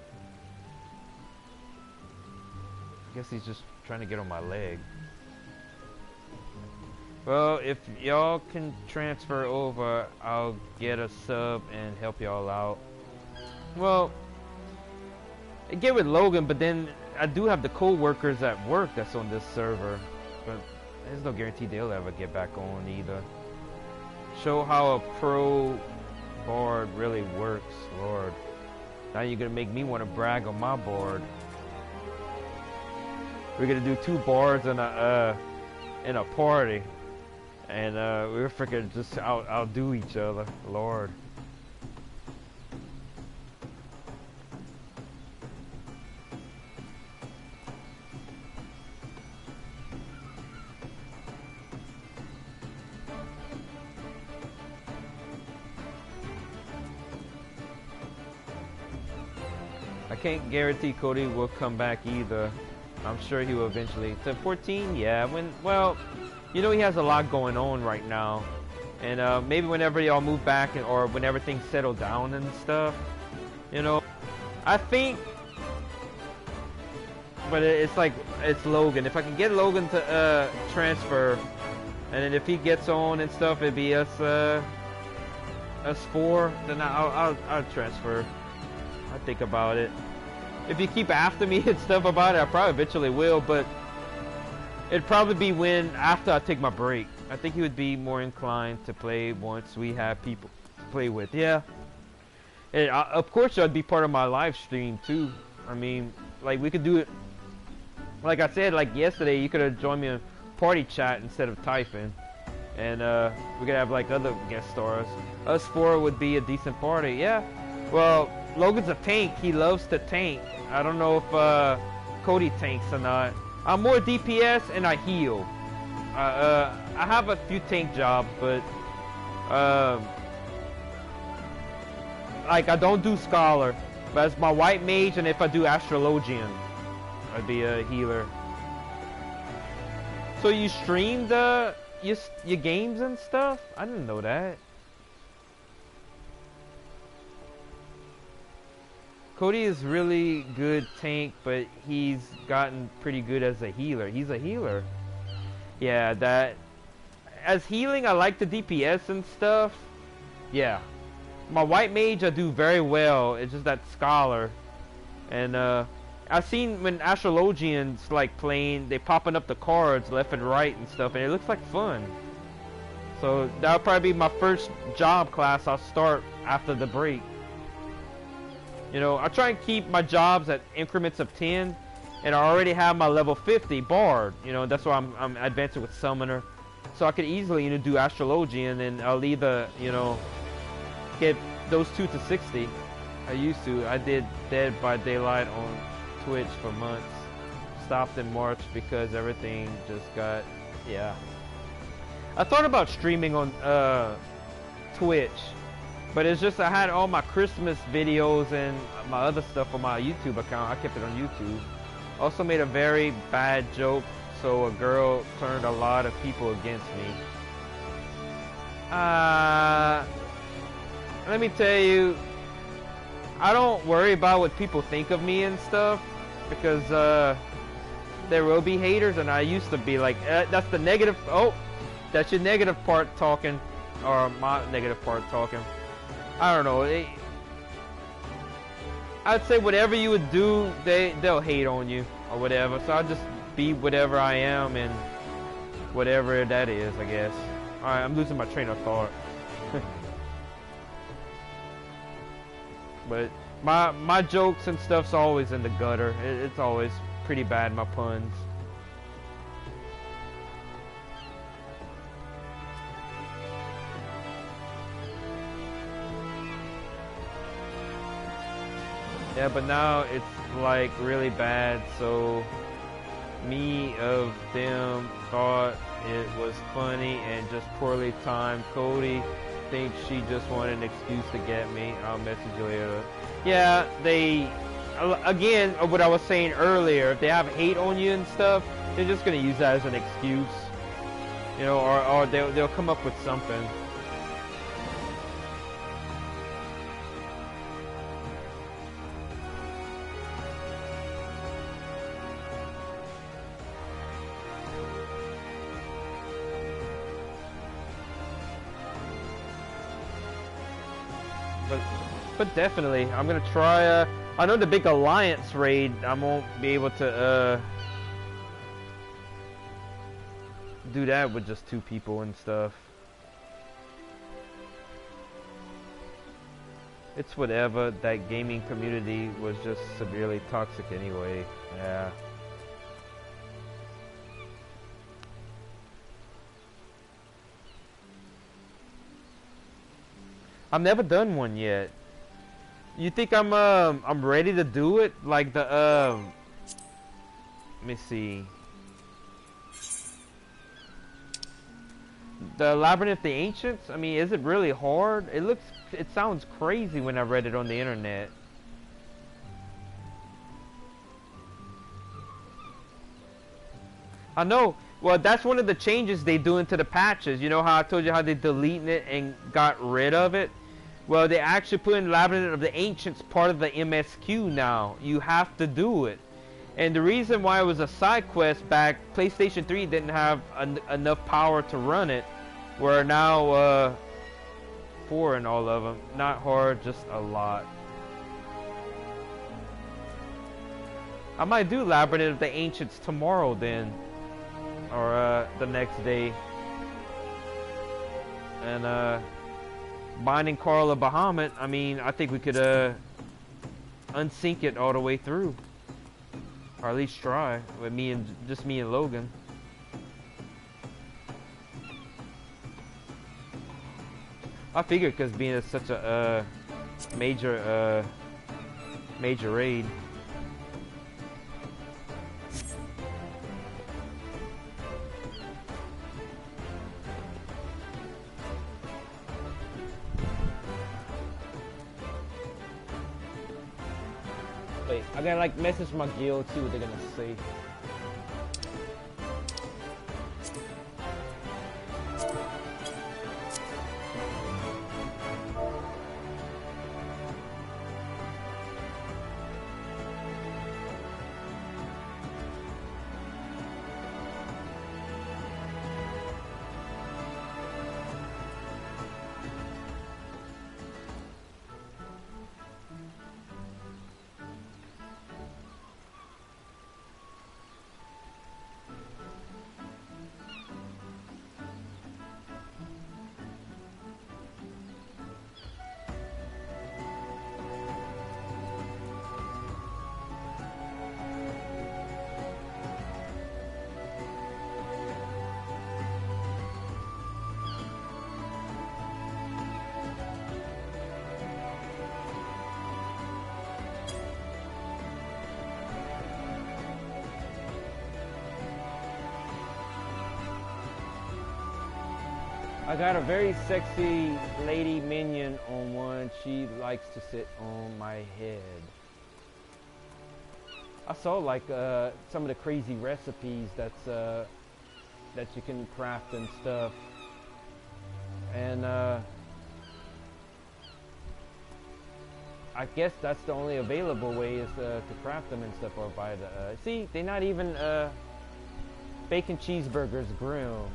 I guess he's just trying to get on my leg. Well, if y'all can transfer over, I'll get a sub and help y'all out. Well, I get with Logan, but then I do have the co-workers at work that's on this server. But there's no guarantee they'll ever get back on either. Show how a pro board really works, Lord. Now you're gonna make me want to brag on my board. We're gonna do 2 bars in a party, and we're freaking just outdo each other, Lord. I can't guarantee Cody will come back either. I'm sure he will eventually. To 14, yeah. Well, you know, he has a lot going on right now, and maybe whenever y'all move back or whenever things settle down and stuff, you know, I think. But it's like it's Logan. If I can get Logan to transfer, and then if he gets on and stuff, it'd be us 4. Then I'll transfer. I'll think about it. If you keep after me and stuff about it, I probably eventually will, but it'd probably be after I take my break. I think he would be more inclined to play once we have people to play with. Yeah. And of course, I'd be part of my live stream too. I mean, like we could do it. like I said, like yesterday, you could have joined me in party chat instead of typing, and we could have like other guest stars. Us four would be a decent party. Yeah. Well, Logan's a tank. He loves to tank. I don't know if Cody tanks or not. I'm more DPS and I heal. I have a few tank jobs, but like I don't do Scholar. But as my white mage, and if I do Astrologian, I'd be a healer. So you stream your games and stuff? I didn't know that. Cody is really good tank, but he's gotten pretty good as a healer. He's a healer. Yeah, that... As healing, I like the DPS and stuff. Yeah. My white mage, I do very well. It's just that Scholar. And, I've seen when Astrologians, like, playing, they popping up the cards left and right and stuff, and it looks like fun. So, that'll probably be my first job class I'll start after the break. You know, I try and keep my jobs at increments of 10, and I already have my level 50 Bard. You know, that's why I'm advancing with Summoner. So I could easily, you know, do Astrologian, and I'll either, you know, get those 2 to 60. I used to. I did Dead by Daylight on Twitch for months. Stopped in March because everything just got, yeah. I thought about streaming on Twitch. But it's just I had all my Christmas videos and my other stuff on my YouTube account. I kept it on YouTube. Also made a very bad joke, so a girl turned a lot of people against me. Let me tell you, I don't worry about what people think of me and stuff, because there will be haters, and I used to be like, that's the negative, oh, that's your negative part talking, or my negative part talking. I don't know. I'd say whatever you would do, they'll hate on you or whatever. So I'll just be whatever I am and whatever that is, I guess. All right, I'm losing my train of thought. But my jokes and stuff's always in the gutter. It's always pretty bad, my puns. Yeah, but now it's like really bad, so me of them thought it was funny and just poorly timed. Cody thinks she just wanted an excuse to get me. I'll message you later. Yeah, they, again, what I was saying earlier, if they have hate on you and stuff, they're just gonna use that as an excuse, you know, or they'll come up with something. But definitely, I'm gonna try. I know the big alliance raid, I won't be able to do that with just 2 people and stuff. It's whatever. That gaming community was just severely toxic anyway. Yeah. I've never done one yet. You think I'm ready to do it? Like the let me see. The Labyrinth of the Ancients? I mean, is it really hard? It sounds crazy when I read it on the internet. I know. Well, that's one of the changes they do into the patches. You know how I told you how they deleted it and got rid of it? Well, they actually put in Labyrinth of the Ancients part of the MSQ now. You have to do it. And the reason why it was a side quest back, PlayStation 3 didn't have enough power to run it. Where now, 4 in all of them. Not hard, just a lot. I might do Labyrinth of the Ancients tomorrow then. Or the next day. And Binding Coil of Bahamut, I mean, I think we could unsync it all the way through. Or at least try with me and just me and Logan. I figured because being such a major raid. Wait, I gotta like message my guild, see what they're gonna say. I got a very sexy lady minion on one. She likes to sit on my head. I saw like some of the crazy recipes that you can craft and stuff, and I guess that's the only available way is to craft them and stuff, or buy the. See, they're not even bacon cheeseburgers grilled.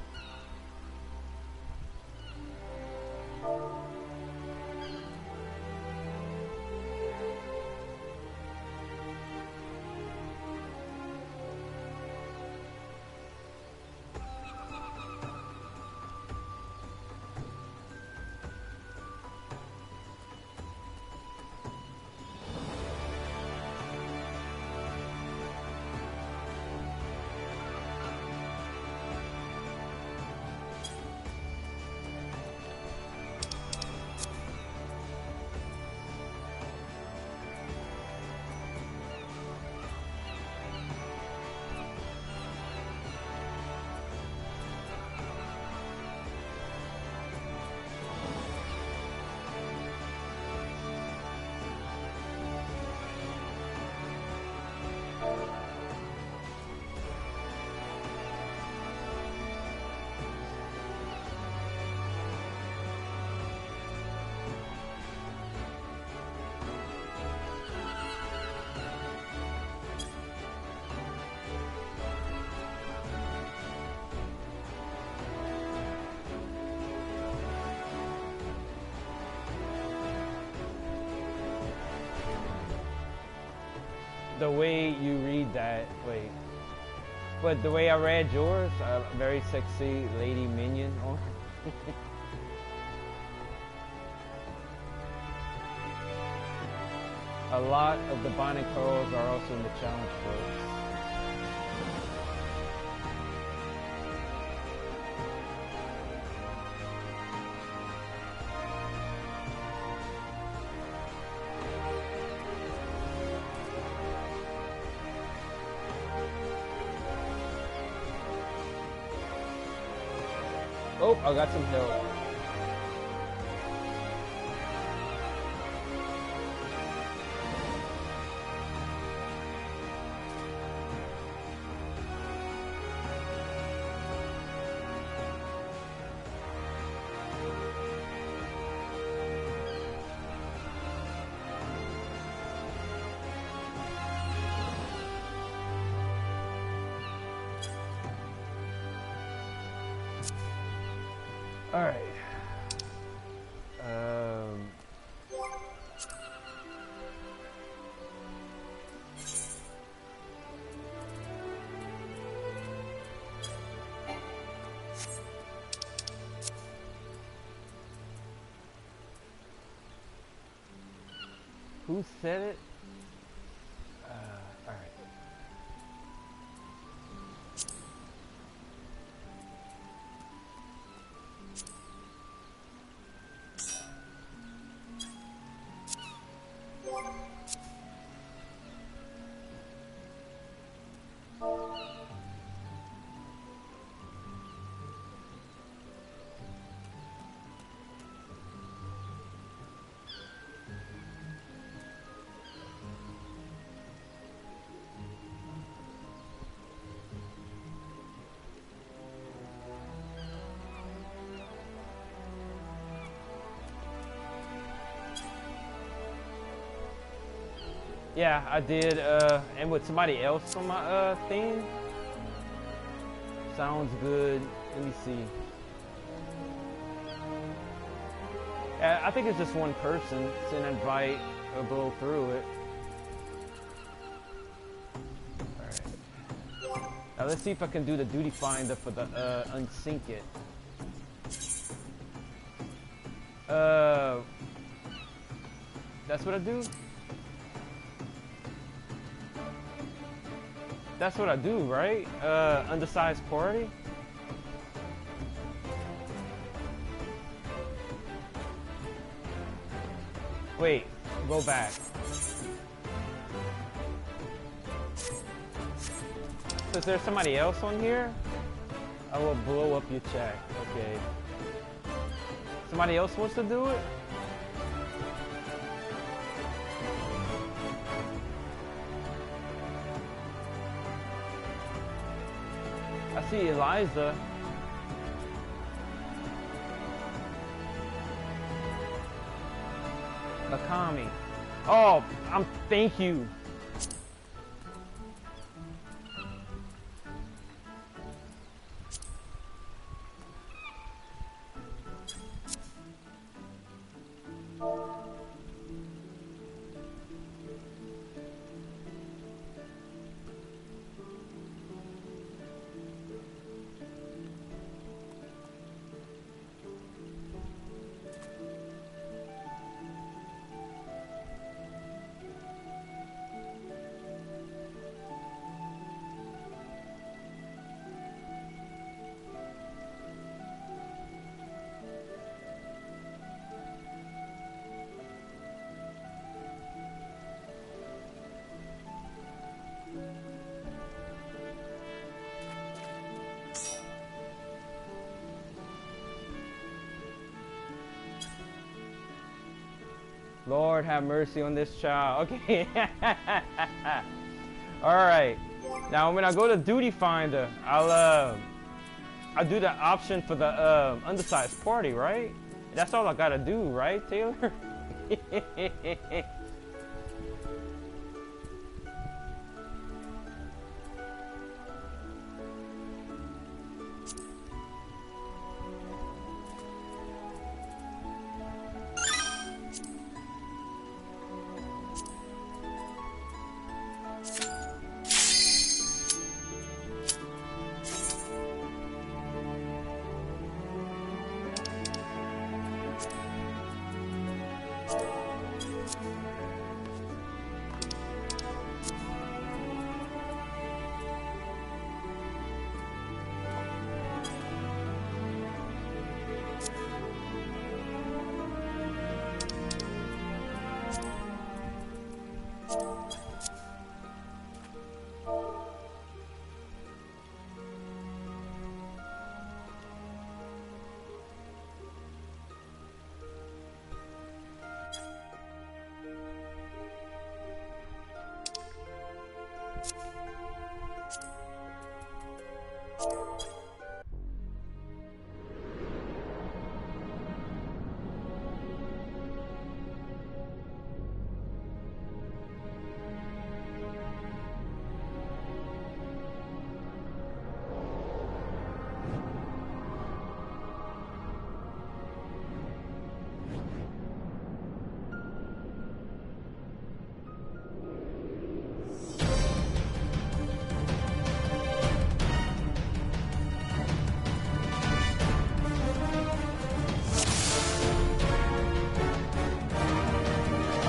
The way you read that, wait. But the way I read yours, a very sexy lady minion. Oh. A lot of the Binding Coils are also in the challenge books. Oh, I got some help. All right. Who said it? All right. Yeah, I did, and with somebody else on my, thing. Sounds good. Let me see. I think it's just one person. It's an invite. I'll blow through it. Alright. Now let's see if I can do the duty finder for the, unsync it. That's what I do? That's what I do, right? Undersized party? Wait, go back. So is there somebody else on here? I will blow up your chat. Okay. Somebody else wants to do it? I see Eliza. Akami. Oh, thank you. Lord have mercy on this child. Okay. Alright. Now when I go to Duty Finder, I'll do the option for the undersized party, right? That's all I gotta do, right, Taylor?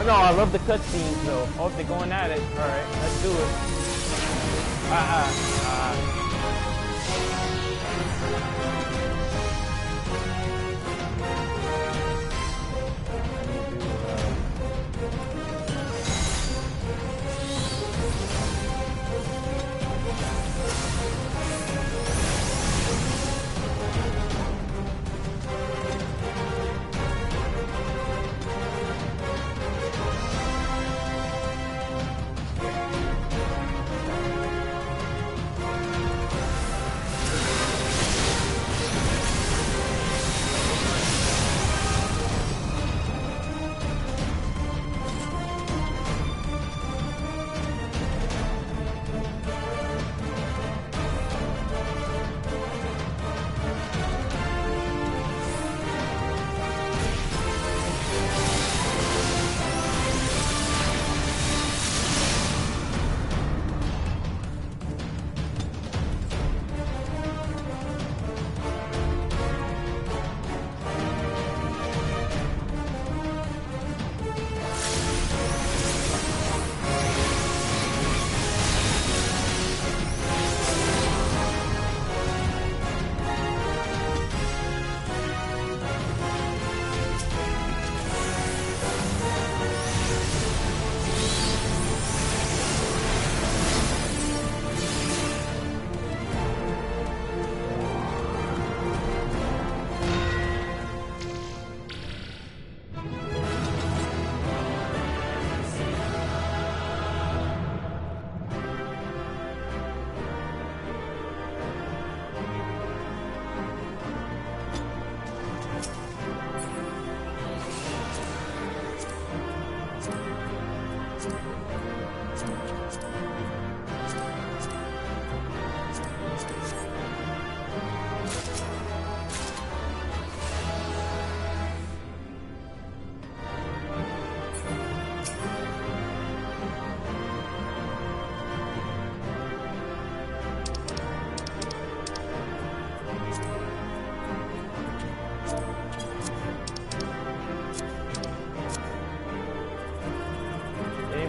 No, I love the cutscenes though. Oh, if they're going at it. Alright, let's do it.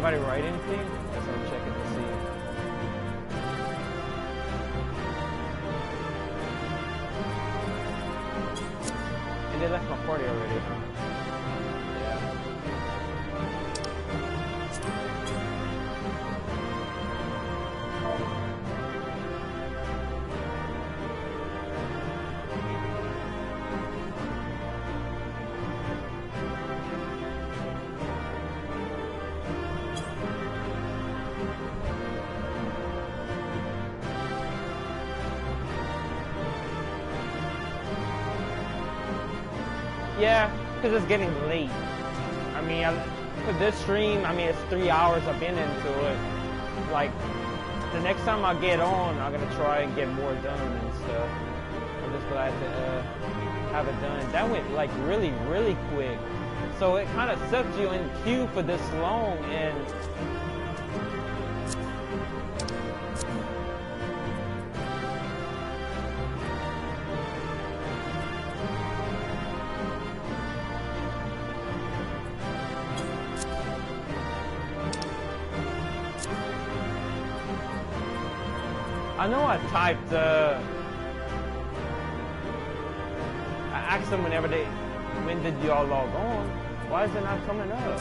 Anybody write anything? That's what I'm checking to see. And they left my party already, huh? Yeah. Yeah, because it's getting late. I mean, for this stream, I mean, it's 3 hours I've been into it. Like, the next time I get on, I'm going to try and get more done and stuff. I'm just glad to have it done. That went, like, really, really quick. So it kind of sucks you in queue for this long, and I know I typed, I asked them when did y'all log on? Why is it not coming up?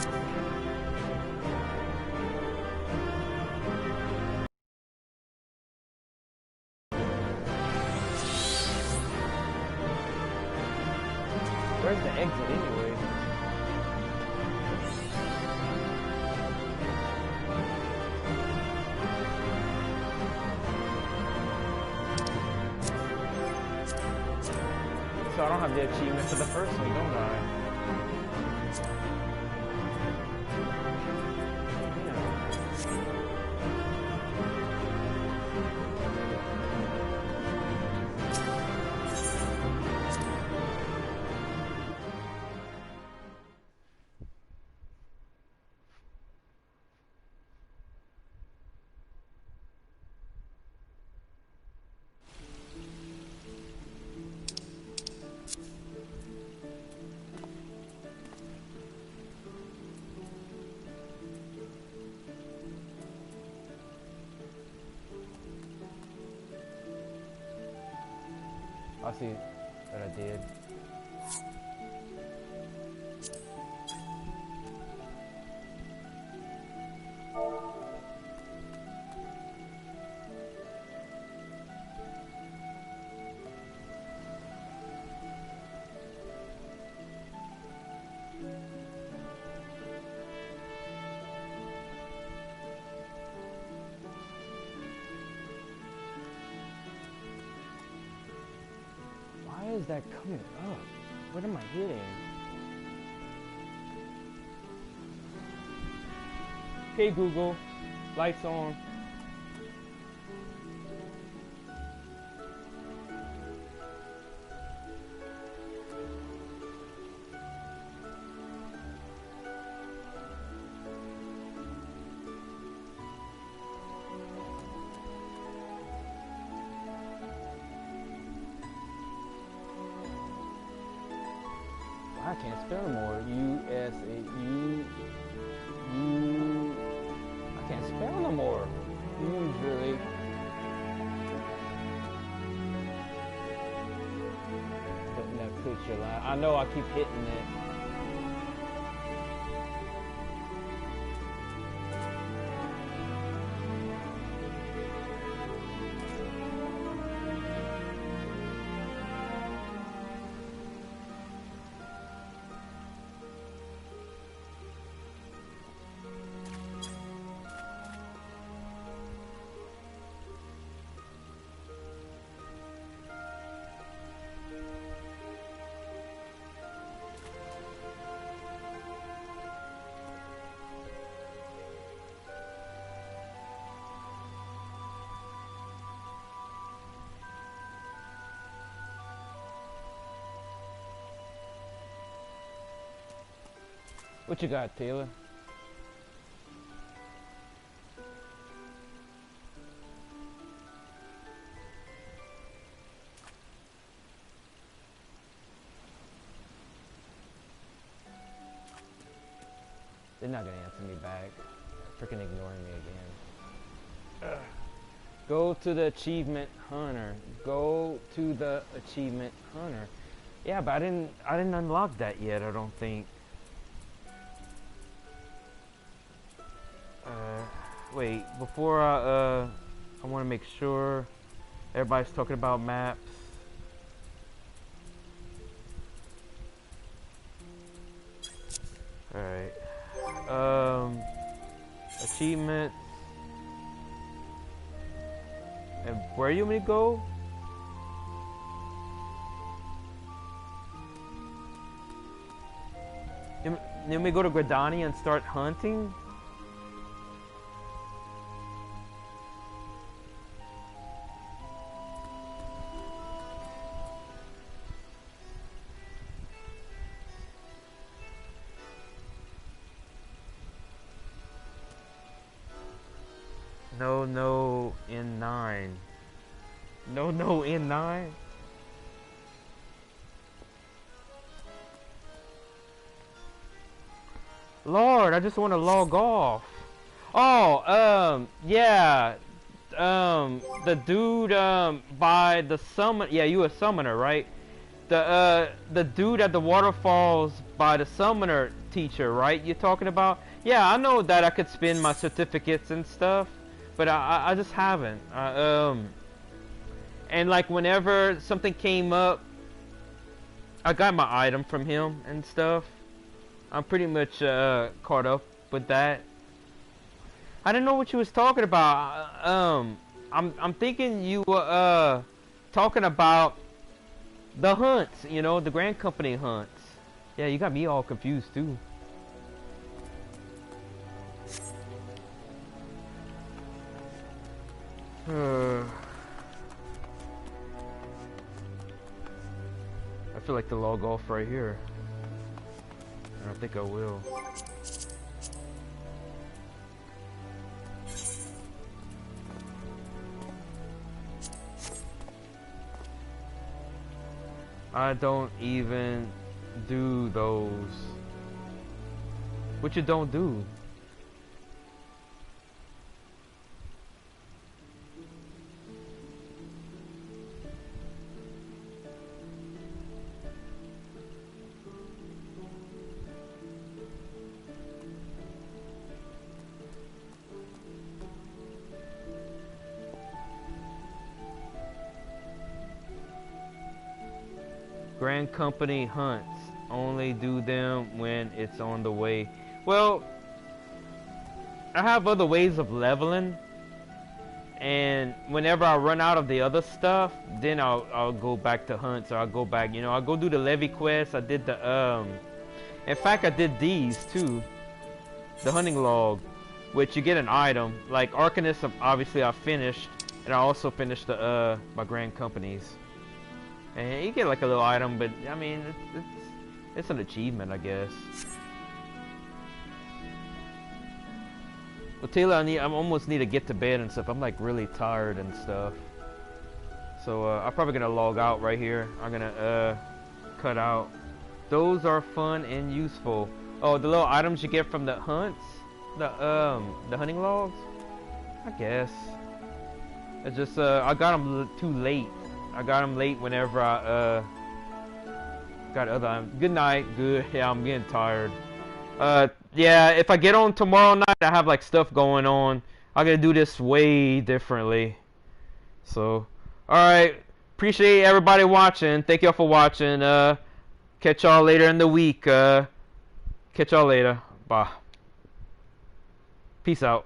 Where's the exit anyway? So I don't have the achievement for the first one, don't I? I see that I did. Why is that coming up? What am I hitting? Okay, Google, lights on. I can't spell no more. I can't spell no more. Usually. But that puts your line. I know I keep hitting it. What you got, Taylor? They're not gonna answer me back. freaking ignoring me again. Go to the achievement hunter. Go to the achievement hunter. Yeah, but I didn't unlock that yet, I don't think. Wait, before I want to make sure everybody's talking about maps. Alright. Achievements. And where you want me to go? You want me to go to Gridania and start hunting? No, N9. No, N9. Lord, I just want to log off. Oh, yeah. The dude, by the summon. Yeah, you a summoner, right? The dude at the waterfalls by the summoner teacher, right? You're talking about? Yeah, I know that I could spend my certificates and stuff. But I just haven't. And like whenever something came up, I got my item from him and stuff. I'm pretty much caught up with that. I didn't know what you was talking about. I'm thinking you were talking about the hunts, you know, the Grand Company hunts. Yeah, you got me all confused too. I feel like to log off right here. I think I will. I don't even do those. What you don't do? Grand Company hunts. Only do them when it's on the way. Well, I have other ways of leveling. And whenever I run out of the other stuff, then I'll go back to hunts, or I'll go back, you know, I'll go do the levy quest. I did the, in fact, I did these too. The hunting log, which you get an item. Like Arcanist, obviously I finished. And I also finished the, my Grand Companies. And you get like a little item, but I mean, it's an achievement, I guess. Well, Taylor, I almost need to get to bed and stuff. I'm like really tired and stuff. So I'm probably gonna log out right here. I'm gonna cut out. Those are fun and useful. Oh, the little items you get from the hunts, the hunting logs. I guess. It's just I got them too late. I got them late whenever I got other. Good night. Good. Yeah, I'm getting tired. Yeah, if I get on tomorrow night, I have like stuff going on. I'm gonna do this way differently. So, alright. Appreciate everybody watching. Thank y'all for watching. Catch y'all later in the week. Catch y'all later. Bye. Peace out.